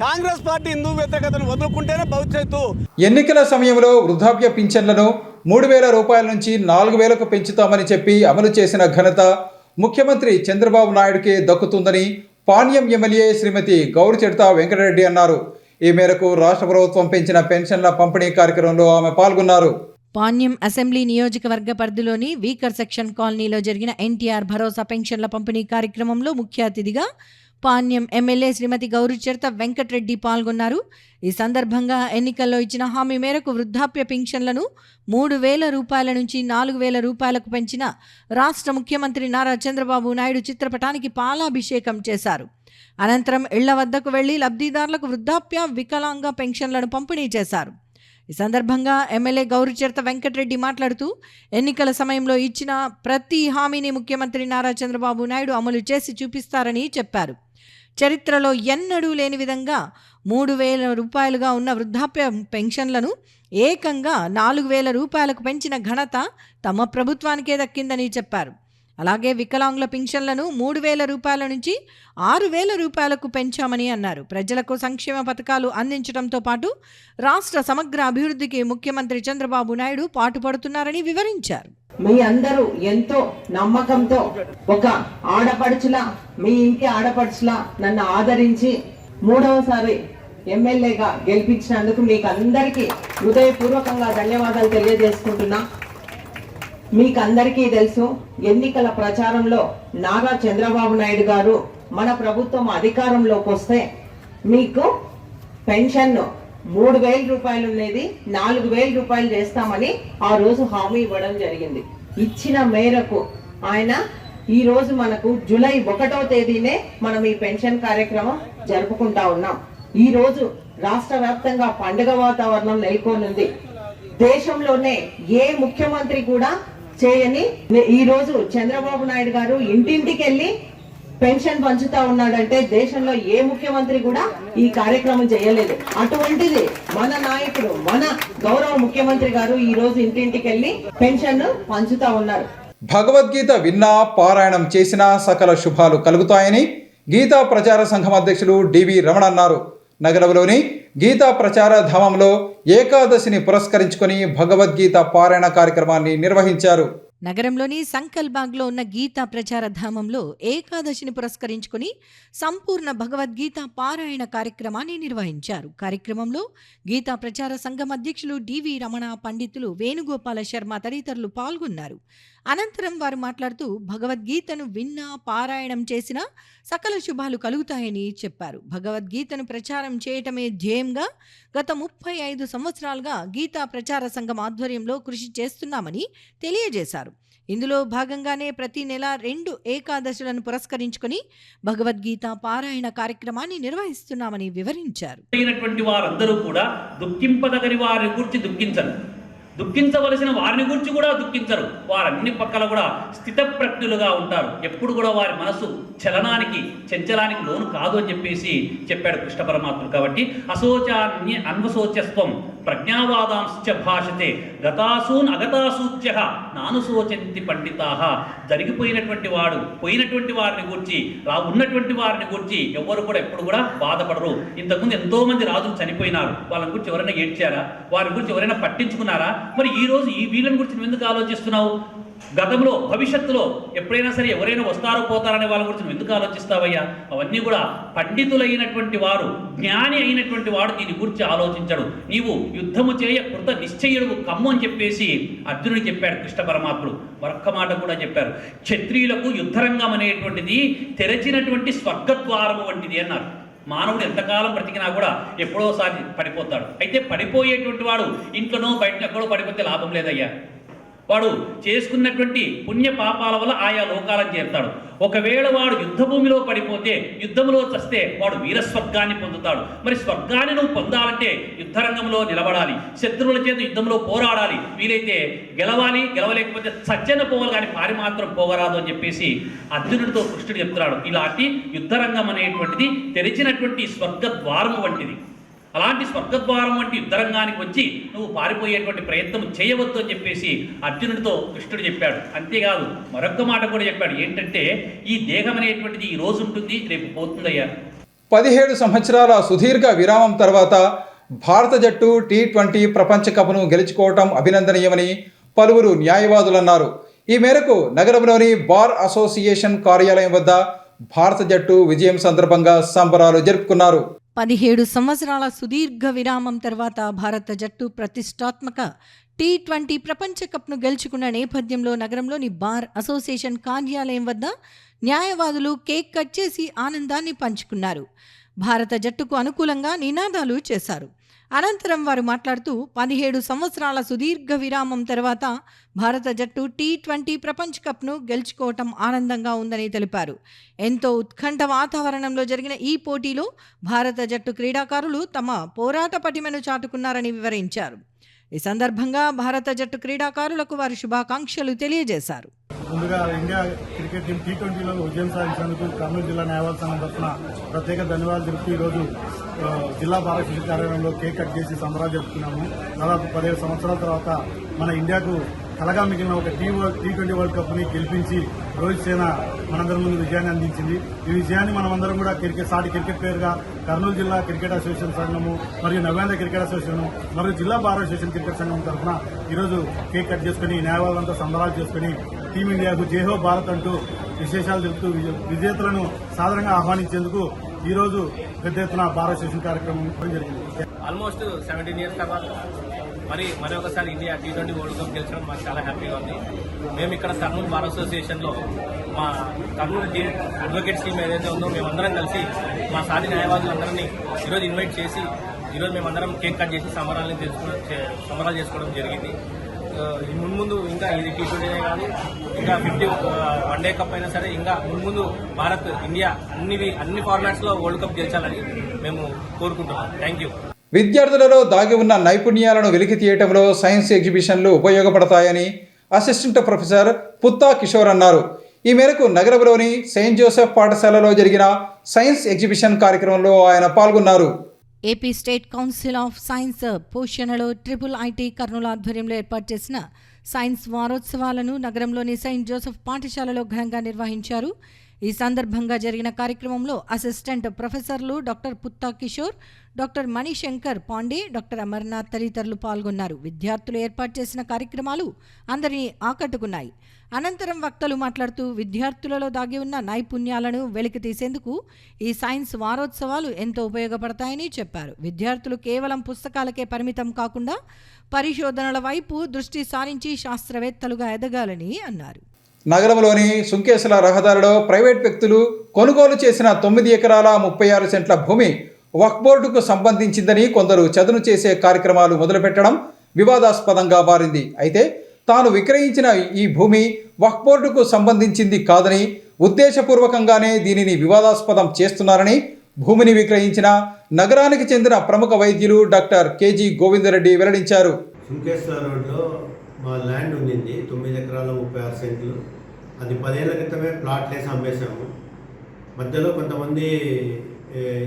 కాంగ్రెస్ పార్టీ హిందూ వ్యతిరేకతను వదులుకుంటేనే భవిష్యత్తు. ఎన్నికల సమయంలో వృద్ధాప్య పింఛన్లను 3,000 రూపాయల నుంచి 4,000కు పెంచుతామని చెప్పి అమలు చేసిన ఘనత ముఖ్యమంత్రి చంద్రబాబు నాయుడుకే దక్కుతుందని పాణ్యం ఎమ్మెల్యే శ్రీమతి గౌరిచెడత వెంకటరెడ్డి అన్నారు. ఈ మేరకు రాష్ట్ర ప్రభుత్వం పెంచిన పెన్షన్ల పంపిణీ కార్యక్రమంలో ఆమె పాల్గొన్నారు. పాణ్యం అసెంబ్లీ నియోజకవర్గ పరిధిలోని వీకర్ సెక్షన్ కాలనీలో జరిగిన ఎన్టీఆర్ భరోసా పెన్షన్ల పంపిణీ కార్యక్రమంలో ముఖ్య అతిథిగా పాణ్యం ఎమ్మెల్యే శ్రీమతి గౌరిచెడత వెంకటరెడ్డి పాల్గొన్నారు. ఈ సందర్భంగా ఎన్నికల్లో ఇచ్చిన హామీ మేరకు వృద్ధాప్య పింఛన్లను 3,000 రూపాయల నుంచి 4,000 రూపాయలకు పెంచిన రాష్ట్ర ముఖ్యమంత్రి నారా చంద్రబాబు నాయుడు చిత్రపటానికి పాలాభిషేకం చేశారు. అనంతరం ఇళ్ల వద్దకు వెళ్లి లబ్ధిదారులకు వృద్ధాప్య, వికలాంగ పెన్షన్లను పంపిణీ చేశారు. ఈ సందర్భంగా ఎమ్మెల్యే గౌరిచెడత వెంకటరెడ్డి మాట్లాడుతూ ఎన్నికల సమయంలో ఇచ్చిన ప్రతి హామీని ముఖ్యమంత్రి నారా చంద్రబాబు నాయుడు అమలు చేసి చూపిస్తారని చెప్పారు. చరిత్రలో ఎన్నడూ లేని విధంగా 3,000 రూపాయలుగా ఉన్న వృద్ధాప్య పెన్షన్లను ఏకంగా 4,000 రూపాయలకు పెంచిన ఘనత తమ ప్రభుత్వానికే దక్కిందని చెప్పారు. అలాగే వికలాంగుల పింఛన్లను 3,000 రూపాయల నుంచి 6,000 రూపాయలకు పెంచామని అన్నారు. ప్రజలకు సంక్షేమ పథకాలు అందించడంతో పాటు రాష్ట్ర సమగ్ర అభివృద్ధికి ముఖ్యమంత్రి చంద్రబాబు నాయుడు పాటుపడుతున్నారని వివరించారు. మీ అందరూ ఎంతో నమ్మకంతో ఒక ఆడపడుచులా, మీ ఇంటి ఆడపడుచులా నన్ను ఆదరించి 3వసారి ఎమ్మెల్యేగా గెలిపించినందుకు మీకు అందరికీ హృదయపూర్వకంగా ధన్యవాదాలు తెలియజేసుకుంటున్నా. మీకు అందరికీ తెలుసు, ఎన్నికల ప్రచారంలో నారా చంద్రబాబు నాయుడు గారు మన ప్రభుత్వం అధికారంలోకి వస్తే మీకు పెన్షన్ 3,000 రూపాయలు ఉండేది 4,000 రూపాయలు చేస్తామని ఆ రోజు హామీ ఇవ్వడం జరిగింది. ఇచ్చిన మేరకు ఆయన ఈ రోజు మనకు జూలై 1వ తేదీనే మనం ఈ పెన్షన్ కార్యక్రమం జరుపుకుంటా ఉన్నాం. ఈ రోజు రాష్ట్ర వ్యాప్తంగా పండుగ వాతావరణం నెలకొనుంది. దేశంలోనే ఏ ముఖ్యమంత్రి కూడా చేయని ఈ రోజు చంద్రబాబు నాయుడు గారు ఇంటింటికి వెళ్ళి పెన్షన్ పంచుతా ఉన్నాడంటే దేశంలో ఏ ముఖ్యమంత్రి కూడా ఈ కార్యక్రమం చేయలేదు. అటువంటిది మన నాయకుడు, మన గౌరవ ముఖ్యమంత్రి గారు ఈ రోజు ఇంటింటికి వెళ్ళి పెన్షన్ పంచుతా ఉన్నారు. భగవద్గీత విన్నా, పారాయణం చేసినా సకల శుభాలు కలుగుతాయని గీతా ప్రచార సంఘం అధ్యక్షులు డివి రమణ అన్నారు. నగరంలోని గీతా ప్రచార ధామంలో ఏకాదశిని పురస్కరించుకొని భగవద్గీత పారాయణ కార్యక్రమాన్ని నిర్వహించారు. నగరంలోని సంకల్బాగ్లో ఉన్న గీతా ప్రచార ధామంలో ఏకాదశిని పురస్కరించుకుని సంపూర్ణ భగవద్గీత పారాయణ కార్యక్రమాన్ని నిర్వహించారు. కార్యక్రమంలో గీతా ప్రచార సంఘం అధ్యక్షులు డివి రమణ, పండితులు వేణుగోపాల శర్మ తదితరులు పాల్గొన్నారు. అనంతరం వారు మాట్లాడుతూ భగవద్గీతను విన్నా, పారాయణం చేసినా సకల శుభాలు కలుగుతాయని చెప్పారు. భగవద్గీతను ప్రచారం చేయటమే ధ్యేయంగా గత 35 సంవత్సరాలుగా గీతా ప్రచార సంఘం ఆధ్వర్యంలో కృషి చేస్తున్నామని తెలియజేశారు. ఇందులో భాగంగానే ప్రతి నెల 2 ఏకాదశులను పురస్కరించుకొని భగవద్గీత పారాయణ కార్యక్రమాన్ని నిర్వహిస్తున్నామని వివరించారు. వారందరూ కూడా దుఃఖింపదగని వారిని గురించి దుఃఖించరు, దుఃఖించవలసిన వారిని గురించి కూడా దుఃఖించరు. వారన్ని పక్కల కూడా స్థితప్రజ్ఞులుగా ఉంటారు. ఎప్పుడు కూడా వారి మనసు చలనానికి, చంచలానికి లోను కాదు అని చెప్పాడు కృష్ణ పరమాత్ముడు. కాబట్టి అశోచాన్య అన్వశోచస్వం ప్రజ్ఞావాదాంశ్చ భాషతే గతాసూన్ అగతాసూచ్య నానుశోచంతి పండితాః. జరిగిపోయినటువంటి వాడు, పోయినటువంటి వారిని గురించి, ఉన్నటువంటి వారిని గురించి ఎవరు కూడా ఎప్పుడు కూడా బాధపడరు. ఇంతకుముందు ఎంతో మంది రాజులు చనిపోయినారు, వాళ్ళ గురించి ఎవరైనా ఏడ్చారా? వారి గురించి ఎవరైనా పట్టించుకున్నారా? మరి ఈ రోజు ఈ వీళ్ళని గురించి నువ్వు ఎందుకు ఆలోచిస్తున్నావు? గతంలో, భవిష్యత్తులో ఎప్పుడైనా సరే ఎవరైనా వస్తారో పోతారనే వాళ్ళ గురించి నువ్వు ఎందుకు ఆలోచిస్తావయ్యా? అవన్నీ కూడా పండితులైనటువంటి వారు, జ్ఞాని అయినటువంటి వాడు దీని గురించి ఆలోచించడు. నీవు యుద్ధము చేయ కృత నిశ్చయుడు కమ్ము అని అర్జునుడు చెప్పాడు కృష్ణ పరమాత్ముడు. మరొక్క మాట కూడా చెప్పారు, క్షత్రియులకు యుద్ధరంగం అనేటువంటిది తెరచినటువంటి స్వర్గద్వారము వంటిది అన్నారు. మానవుడు ఎంతకాలం బ్రతికినా కూడా ఎప్పుడోసారి పడిపోతాడు. అయితే పడిపోయేటువంటి వాడు ఇంట్లోనో బయట ఎక్కడో పడిపోతే లాభం లేదయ్యా. వాడు చేసుకున్నటువంటి పుణ్య పాపాల వల్ల ఆయా లోకాలను చేరుతాడు. ఒకవేళ వాడు యుద్ధభూమిలో పడిపోతే, యుద్ధంలో చస్తే వాడు వీరస్వర్గాన్ని పొందుతాడు. మరి స్వర్గాన్ని నువ్వు పొందాలంటే యుద్ధరంగంలో నిలబడాలి, శత్రువుల చేత యుద్ధంలో పోరాడాలి, వీలైతే గెలవాలి, గెలవలేకపోతే సజ్జన పోవాలి, కానీ పారి మాత్రం పోగరాదు అని అర్జునుడితో కృష్ణుడు చెప్తున్నాడు. ఇలాంటి యుద్ధరంగం అనేటువంటిది తెరిచినటువంటి స్వర్గద్వారం వంటిది. అలాంటి స్వర్గద్వారం వంటి యుద్ధరంగానికి వచ్చి నువ్వు పారిపోయేటువంటి ప్రయత్నం చేయవద్దు అని అర్జునుడితో కృష్ణుడు చెప్పాడు. అంతేకాదు మరొక్క మాట కూడా చెప్పాడు. ఏంటంటే ఈ దేహం అనేటువంటిది ఈ రోజు ఉంటుంది, రేపు పోతుందయ్యా. 17 సంవత్సరాల సుదీర్ఘ విరామం తర్వాత భారత జట్టు T20 ప్రపంచ కప్ను గెలుచుకోవటం అభినందనీయమని పలువురు న్యాయవాదులన్నారు. ఈ మేరకు నగరంలోని బార్ అసోసియేషన్ కార్యాలయం వద్ద భారత జట్టు విజయం సందర్భంగా సంబరాలు జరుపుకున్నారు. 17 సంవత్సరాల సుదీర్ఘ విరామం తర్వాత భారత జట్టు ప్రతిష్టాత్మక T20 ప్రపంచ కప్ను గెలుచుకున్న నేపథ్యంలో నగరంలోని బార్ అసోసియేషన్ కార్యాలయం వద్ద న్యాయవాదులు కేక్ కట్ చేసి ఆనందాన్ని పంచుకున్నారు. భారత జట్టుకు అనుకూలంగా నినాదాలు చేశారు. అనంతరం వారు మాట్లాడుతూ 17 సంవత్సరాల సుదీర్ఘ విరామం తర్వాత భారత జట్టు T20 ప్రపంచ కప్ను గెలుచుకోవటం ఆనందంగా ఉందని తెలిపారు. ఎంతో ఉత్కంఠ వాతావరణంలో జరిగిన ఈ పోటీలో భారత జట్టు క్రీడాకారులు తమ పోరాట పటిమను చాటుకున్నారని వివరించారు. ఈ సందర్భంగా భారత జట్టు క్రీడాకారులకు వారు శుభాకాంక్షలు తెలియజేశారు. ముందుగా ఇండియా క్రికెట్ టీం T20లో విజయం సాధించినందుకు కర్నూలు జిల్లా న్యాయవాద సంఘం తరఫున ప్రత్యేక ధన్యవాదాలు తెలుపుతూ ఈరోజు జిల్లా భారత కార్యాలయంలో కేక్ కట్ చేసి సంబరాలు జరుపుకున్నాము. దాదాపు 17 సంవత్సరాల తర్వాత మన ఇండియాకు కలగా మిగిలిన ఒక T20 వరల్డ్ కప్ని గెలిపించి రోహిత్ సేన మనందరి ముందు విజయాన్ని అందించింది. ఈ విజయాన్ని మనమందరం కూడా సాటి క్రికెట్ ప్లేయర్గా కర్నూలు జిల్లా క్రికెట్ అసోసియేషన్ సంఘము మరియు నవ్యాంధ్ర క్రికెట్ అసోసియేషన్ మరియు జిల్లా బార్ అసోసియేషన్ క్రికెట్ సంఘం తరఫున ఈరోజు కేక్ కట్ చేసుకుని న్యాయవాదులంతా సంబరాలు చేసుకుని టీమిండియాకు జైహో భారత్ అంటూ విశేషాలు చెబుతూ విజేతలను సాధారణంగా ఆహ్వానించేందుకు ఈరోజు పెద్ద ఎత్తున బార్ అసోసియేషన్ కార్యక్రమం జరిగింది. ఆల్మోస్ట్ 17 ఇయర్స్ తర్వాత మరొకసారి ఇండియా T20 వరల్డ్ కప్ గెలిచడం మాకు చాలా హ్యాపీగా ఉంది. మేము ఇక్కడ కర్నూలు బార్ అసోసియేషన్లో మా కర్నూలు అడ్వకేట్స్ టీం ఏదైతే ఉందో మేమందరం కలిసి మా సాటి న్యాయవాదులందరినీ ఈరోజు ఇన్వైట్ చేసి ఈరోజు మేమందరం కేక్ కట్ చేసి సంబరాలు చేసుకోవడం జరిగింది. ముందు ఇంకా ఇది T20 కాదు, ఇంకా 50 వన్ డే కప్ అయినా సరే ఇంకా ముందు భారత్, ఇండియా అన్ని ఫార్మాట్స్లో వరల్డ్ కప్ గెలిచాలని మేము కోరుకుంటున్నాం. Thank you. విద్యార్థులలో దాగి ఉన్న నైపుణ్యాలను వెలికి తీయటంలో సైన్స్ ఎగ్జిబిషన్లు ఉపయోగపడతాయని అసిస్టెంట్ ప్రొఫెసర్ పుత్తా కిషోర్ అన్నారు. ఈ మేరకు నగరంలోని సెయింట్ జోసెఫ్ పాఠశాలలో జరిగిన సైన్స్ ఎగ్జిబిషన్ కార్యక్రమంలో ఆయన పాల్గొన్నారు. AP state council of science పోషణలో IIIT కర్నూలు ఆధ్వర్యంలో ఏర్పాటు చేసిన సైన్స్ వారోత్సవాలను నగరంలోని సెయింట్ జోసెఫ్ పాఠశాలలో ఘనంగా నిర్వహించారు. ఈ సందర్భంగా జరిగిన కార్యక్రమంలో అసిస్టెంట్ ప్రొఫెసర్లు doctor Putta Kishore, doctor Manishankar Pandey, doctor Amarnath తదితరులు పాల్గొన్నారు. విద్యార్థులు ఏర్పాటు చేసిన కార్యక్రమాలు అందరినీ ఆకట్టుకున్నాయి. అనంతరం వక్తలు మాట్లాడుతూ విద్యార్థులలో దాగి ఉన్న నైపుణ్యాలను వెలికి తీసేందుకు ఈ సైన్స్ వారోత్సవాలు ఎంతో ఉపయోగపడతాయని చెప్పారు. విద్యార్థులు కేవలం పుస్తకాలకే పరిమితం కాకుండా పరిశోధనల వైపు దృష్టి సారించి శాస్త్రవేత్తలుగా ఎదగాలని అన్నారు. నగరంలోని సుంకేసుల రహదారిలో ప్రైవేట్ వ్యక్తులు కొనుగోలు చేసిన 9 ఎకరాల 36 సెంట్ల భూమి వక్ఫ్ బోర్డుకు సంబంధించిందని కొందరు చదును చేసే కార్యక్రమాలు మొదలుపెట్టడం వివాదాస్పదంగా మారింది. అయితే తాను విక్రయించిన ఈ భూమి వక్ఫ్ బోర్డుకు సంబంధించింది కాదని, ఉద్దేశపూర్వకంగానే దీనిని వివాదాస్పదం చేస్తున్నారని భూమిని విక్రయించిన నగరానికి చెందిన ప్రముఖ వైద్యులు డాక్టర్ కేజీ గోవిందరెడ్డి వెల్లడించారు. సుంకేశ్వర రోడ్లో మా ల్యాండ్ ఉండింది 9 ఎకరాల 36 సెంట్లు. అది 10 ఏళ్ల క్రితమే ప్లాట్ వేసి అమ్మేశాము. మధ్యలో కొంతమంది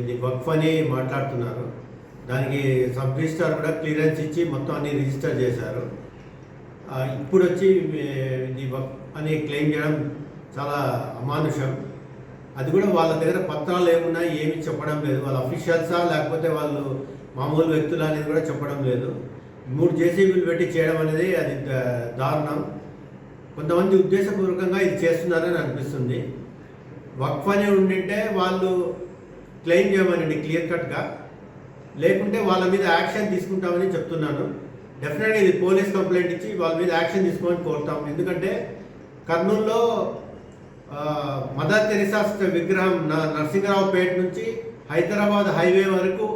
ఇది వక్ఫ్ అని మాట్లాడుతున్నారు. దానికి సబ్ రిజిస్ట్రార్ కూడా క్లియరెన్స్ ఇచ్చి మొత్తం అన్ని రిజిస్టర్ చేశారు. ఇప్పుడు వచ్చి ఇది వక్ఫ్ అని క్లెయిమ్ చేయడం చాలా అమానుషం. అది కూడా వాళ్ళ దగ్గర పత్రాలు ఏమున్నాయి ఏమి చెప్పడం లేదు. వాళ్ళ అఫీషియల్సా లేకపోతే వాళ్ళు మామూలు వ్యక్తులు అనేది కూడా చెప్పడం లేదు. 3 జేసీబీలు పెట్టి చేయడం అనేది అది దారుణం. కొంతమంది ఉద్దేశపూర్వకంగా ఇది చేస్తున్నారని అనిపిస్తుంది. వక్ఫ్ అని ఉండింటే వాళ్ళు క్లెయిమ్ చేయమనండి క్లియర్ కట్గా, లేకుంటే వాళ్ళ మీద యాక్షన్ తీసుకుంటామని చెప్తున్నాను. డెఫినెట్గా ఇది పోలీస్ కంప్లైంట్ ఇచ్చి వాళ్ళ మీద యాక్షన్ తీసుకోమని కోరుతాం. ఎందుకంటే కర్నూలులో మదర్ తెరిసా విగ్రహం నరసింహరావుపేట నుంచి హైదరాబాద్ హైవే వరకు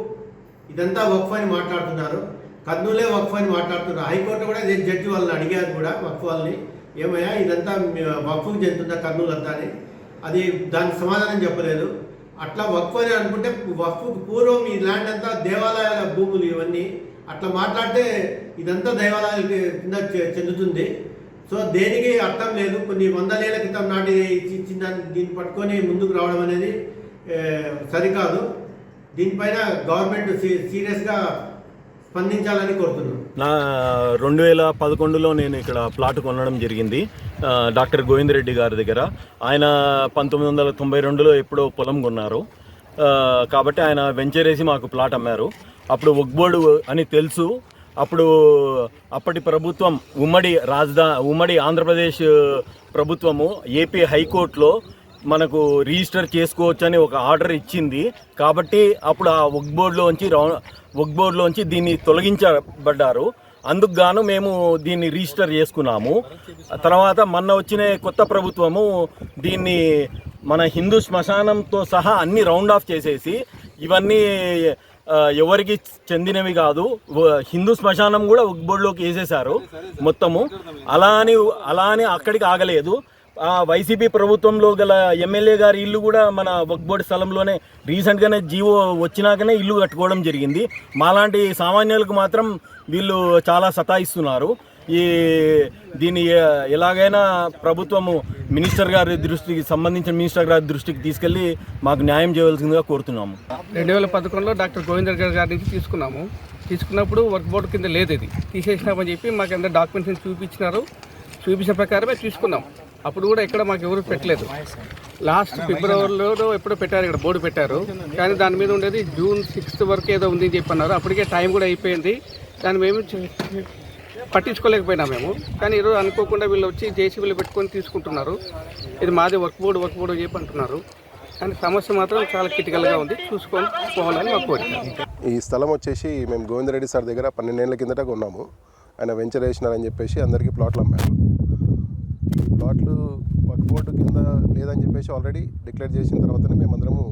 ఇదంతా వక్ఫ్ అని మాట్లాడుతున్నారు. కర్నూలే వక్ఫ్ అని మాట్లాడుతున్నారు. హైకోర్టు కూడా ఇదే జడ్జి వాళ్ళని అడిగారు కూడా వక్ఫ్ వాళ్ళని, ఏమయ్యా ఇదంతా వక్ఫ్కి చెందుతుందా కర్నూలు అంతా అని. అది దానికి సమాధానం చెప్పలేదు. అట్లా వక్ఫ్ అని అనుకుంటే వక్ఫ్కు పూర్వం ఈ ల్యాండ్ అంతా దేవాలయాల భూములు ఇవన్నీ. అట్లా మాట్లాడితే ఇదంతా దేవాలయాల కింద చెందుతుంది. సో దేనికి అర్థం లేదు. కొన్ని 100 ఏళ్ల క్రితం నాటి ఇచ్చిన దాన్ని దీన్ని పట్టుకొని ముందుకు రావడం అనేది సరికాదు. దీనిపైన గవర్నమెంట్ సీరియస్గా స్పందించాలని కోరుతున్నాను. 2011లో నేను ఇక్కడ ప్లాట్ కొనడం జరిగింది డాక్టర్ గోవిందరెడ్డి గారి దగ్గర. ఆయన 1992లో ఎప్పుడో పొలం కొన్నారు. కాబట్టి ఆయన వెంచర్ వేసి మాకు ప్లాట్ అమ్మారు. అప్పుడు వక్ఫ్ బోర్డు అని తెలుసు. అప్పటి ప్రభుత్వం ఉమ్మడి ఆంధ్రప్రదేశ్ ప్రభుత్వము ఏపీ హైకోర్టులో మనకు రిజిస్టర్ చేసుకోవచ్చని ఒక ఆర్డర్ ఇచ్చింది. కాబట్టి అప్పుడు ఆ వక్ఫ్ బోర్డులోంచి దీన్ని తొలగించబడ్డారు. అందుకు గాను మేము దీన్ని రిజిస్టర్ చేసుకున్నాము. తర్వాత మొన్న వచ్చిన కొత్త ప్రభుత్వము దీన్ని మన హిందూ శ్మశానంతో సహా అన్ని రౌండ్ ఆఫ్ చేసేసి ఇవన్నీ ఎవరికి చెందినవి కాదు, హిందూ శ్మశానం కూడా వక్ఫ్ బోర్డులోకి వేసేశారు మొత్తము. అలా అని అక్కడికి ఆగలేదు. వైసీపీ ప్రభుత్వంలో గల ఎమ్మెల్యే గారి ఇల్లు కూడా మన వక్ఫ్ బోర్డు స్థలంలోనే రీసెంట్గానే జీవో వచ్చినాకనే ఇల్లు కట్టుకోవడం జరిగింది. మాలాంటి సామాన్యులకు మాత్రం వీళ్ళు చాలా సతాయిస్తున్నారు. దీన్ని ఎలాగైనా ప్రభుత్వము సంబంధించిన మినిస్టర్ గారి దృష్టికి తీసుకెళ్లి మాకు న్యాయం చేయవలసిందిగా కోరుతున్నాము. 2011లో డాక్టర్ గోవిందర్ గారి నుంచి తీసుకున్నప్పుడు వర్క్ బోర్డు కింద లేదు, ఇది తీసేసినామని చెప్పి మాకు అందరు డాక్యుమెంట్స్ చూపించిన ప్రకారమే తీసుకున్నాం. అప్పుడు కూడా ఇక్కడ మాకు ఎవరు పెట్టలేదు. లాస్ట్ ఫిబ్రవరిలో ఎప్పుడో పెట్టారు, ఇక్కడ బోర్డు పెట్టారు. కానీ దాని మీద ఉండేది June 6th వరకు ఏదో ఉంది అని చెప్పన్నారు. అప్పటికే టైం కూడా అయిపోయింది. దాన్ని మేము పట్టించుకోలేకపోయినా మేము. కానీ ఈరోజు అనుకోకుండా వీళ్ళు వచ్చి జేసీబీలు పెట్టుకొని తీసుకుంటున్నారు. ఇది మాది వక్ఫ్ బోర్డు చెప్పి అంటున్నారు. కానీ సమస్య మాత్రం చాలా క్రిటికల్గా ఉంది, చూసుకొని పోవాలని మా కోరిక. ఈ స్థలం వచ్చేసి మేము గోవిందరెడ్డి సార్ దగ్గర 12 ఏళ్ల కిందట కొన్నాము. ఆయన వెంచర్ వేసినారని చెప్పేసి అందరికీ ప్లాట్లు అమ్మారు. ప్లాట్లు వక్ఫ్ బోర్డు కింద లేదని చెప్పేసి ఆల్రెడీ డిక్లేర్ చేసిన తర్వాతనే మేమందరము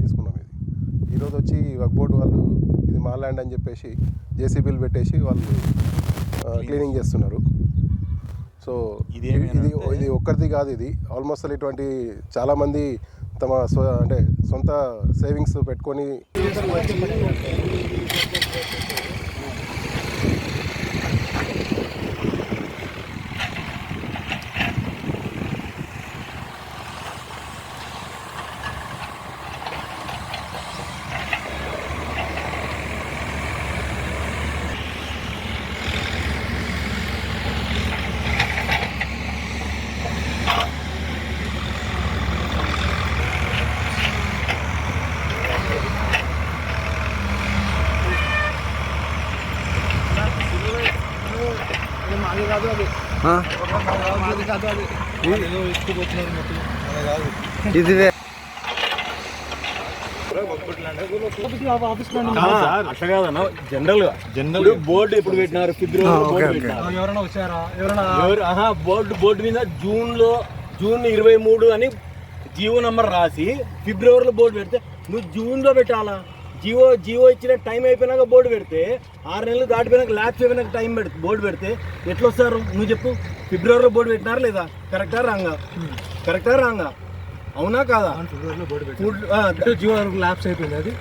తీసుకున్నాం. ఈరోజు వచ్చి వక్ఫ్ బోర్డు వాళ్ళు ఇది మా ల్యాండ్ అని చెప్పేసి జేసీబీలు పెట్టేసి వాళ్ళు క్లీనింగ్ చేస్తున్నారు. సో ఇది ఒక్కరిది కాదు, ఇది ఆల్మోస్ట్ ఇటువంటి చాలామంది తమ సొంత సేవింగ్స్ పెట్టుకొని ఇది అట్లా కాదన్న, జనరల్ బోర్డు ఎప్పుడు పెట్టినారు? ఫిబ్రవరి ఎవరైనా వచ్చారా? బోర్డు మీద జూన్ 23 అని జియో నంబర్ రాసి ఫిబ్రవరిలో బోర్డు పెడితే నువ్వు జూన్లో పెట్టాలా? జియో ఇచ్చిన టైం అయిపోయినాక బోర్డు పెడితే 6 నెలలు దాటిపోయినాక ల్యాబ్స్ అయిపోయినాక టైం బోర్డు పెడితే ఎట్లా వస్తారు? నువ్వు చెప్పు. ఫిబ్రవరిలో బోర్డు పెట్టినారా లేదా? కరెక్టా రాంగా? అవునా కాదా? జియో ల్యాబ్స్ అయిపోయింది, అది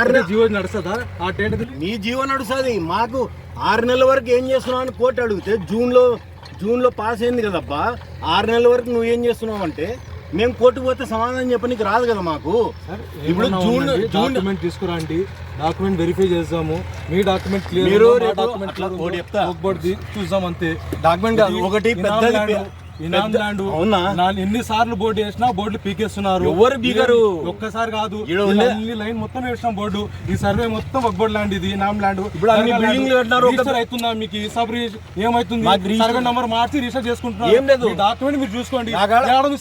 6 నెలలు జియో నడుస్తుందా? ఆ డేట్ నీ జియో నడుస్తుంది. మాకు 6 నెలల వరకు ఏం చేస్తున్నావు అని కోర్టు అడిగితే జూన్లో పాస్ అయింది కదబ్బా. 6 నెలల వరకు నువ్వు ఏం చేస్తున్నావు అంటే మేము కోర్టుకు పోతే సమాధానం చెప్పనీకి రాదు కదా మాకు. ఇప్పుడు డాక్యుమెంట్ తీసుకురండి, డాక్యుమెంట్ వెరిఫై చేద్దాము. మీ డాక్యుమెంట్ క్లియర్, మీరు చూద్దాం అంతే. డాక్యుమెంట్ కాదు, ఒకటి పెద్దది ఎన్నిసార్లు బోర్డు వేసినా బోర్డులు పీకేస్తున్నారు. ఎవరు పీకరు? ఒక్కసారి కాదు, లైన్ మొత్తం వేసినాం బోర్డు. ఈ సర్వే మొత్తం వక్బోర్డ్ ల్యాండ్, ఇది నామ్ ల్యాండ్. ఇప్పుడు అన్ని బిల్డింగ్లు కట్టినారు. అవుతుందా మీకు? సబ్ ఏమైతుంది? సర్వే నంబర్ మార్చి రిజిస్టర్ చేసుకుంటున్నారు. డాక్యుమెంట్ మీరు చూసుకోండి.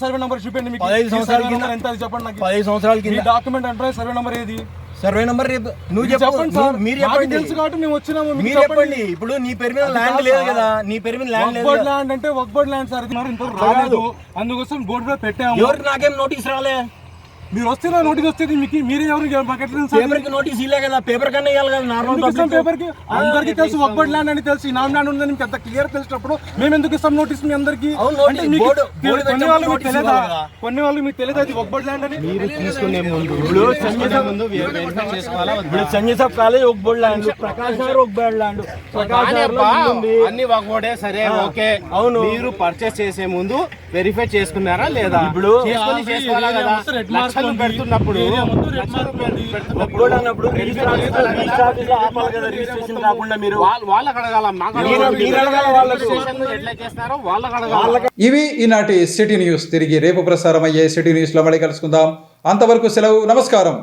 సర్వే నంబర్ చూపండి. మీకు 15 సంవత్సరాల కింద ఎంత చెప్పండి నాకు. 15 సంవత్సరాల కింద డాక్యుమెంట్ అంటే సర్వే నంబర్ ఏది? సర్వే నంబర్ నువ్వు చెప్పండి సార్. మీరు చెప్పండి, తెలుసు కాబట్టి మేము వచ్చినాము. మీరు చెప్పండి. ఇప్పుడు నీ పేరు మీద ల్యాండ్ లేదు కదా, నీ పేరు మీద ల్యాండ్ లేదు. ల్యాండ్ అంటే వక్బోర్డ్ ల్యాండ్ సార్, రాలేదు. అందుకోసం బోర్డు మీద పెట్టాము. ఎవరికి నాకేం నోటీస్ రాలే? మీరు వస్తే నోటీస్ వస్తుంది మీకు. మీరే ఎవరికి పేపర్ కి నోటీస్ ఇల్లే కదా, పేపర్ కన్నా ఇవ్వాలి కదా. నార్మల్ పేపర్ కి అందరికీ తెలుసు, వక్బోర్డ్ ల్యాండ్ అని తెలుసు, నామ్ ల్యాండ్ ఉందని మీకు అంత క్లియర్ తెలిసినప్పుడు మేము ఎందుకు ఇస్తాం నోటీస్ మీ అందరికి? కొన్ని వాళ్ళు మీకు తెలియదు అది వక్బోర్డ్ ల్యాండ్ అని. తీసుకునే ముందు Sanjay college Waqf Board land, Prakash Nagar Waqf Board land, అన్ని వక్బోర్డే. సరే, ఓకే. అవును, మీరు పర్చేస్ చేసే ముందు వెరిఫై చేసుకున్నారా లేదా? ఇప్పుడు పెడుతున్నప్పుడు వాళ్ళకి అడగాల, ఎట్లా చేస్తున్నారో వాళ్ళకి అడగాల. ఇవి ఈనాటి సిటీ న్యూస్. తిరిగి రేపు ప్రసారం అయ్యే సిటీ న్యూస్ లో మళ్ళీ కలుసుకుందాం. అంతవరకు సెలవు. నమస్కారం.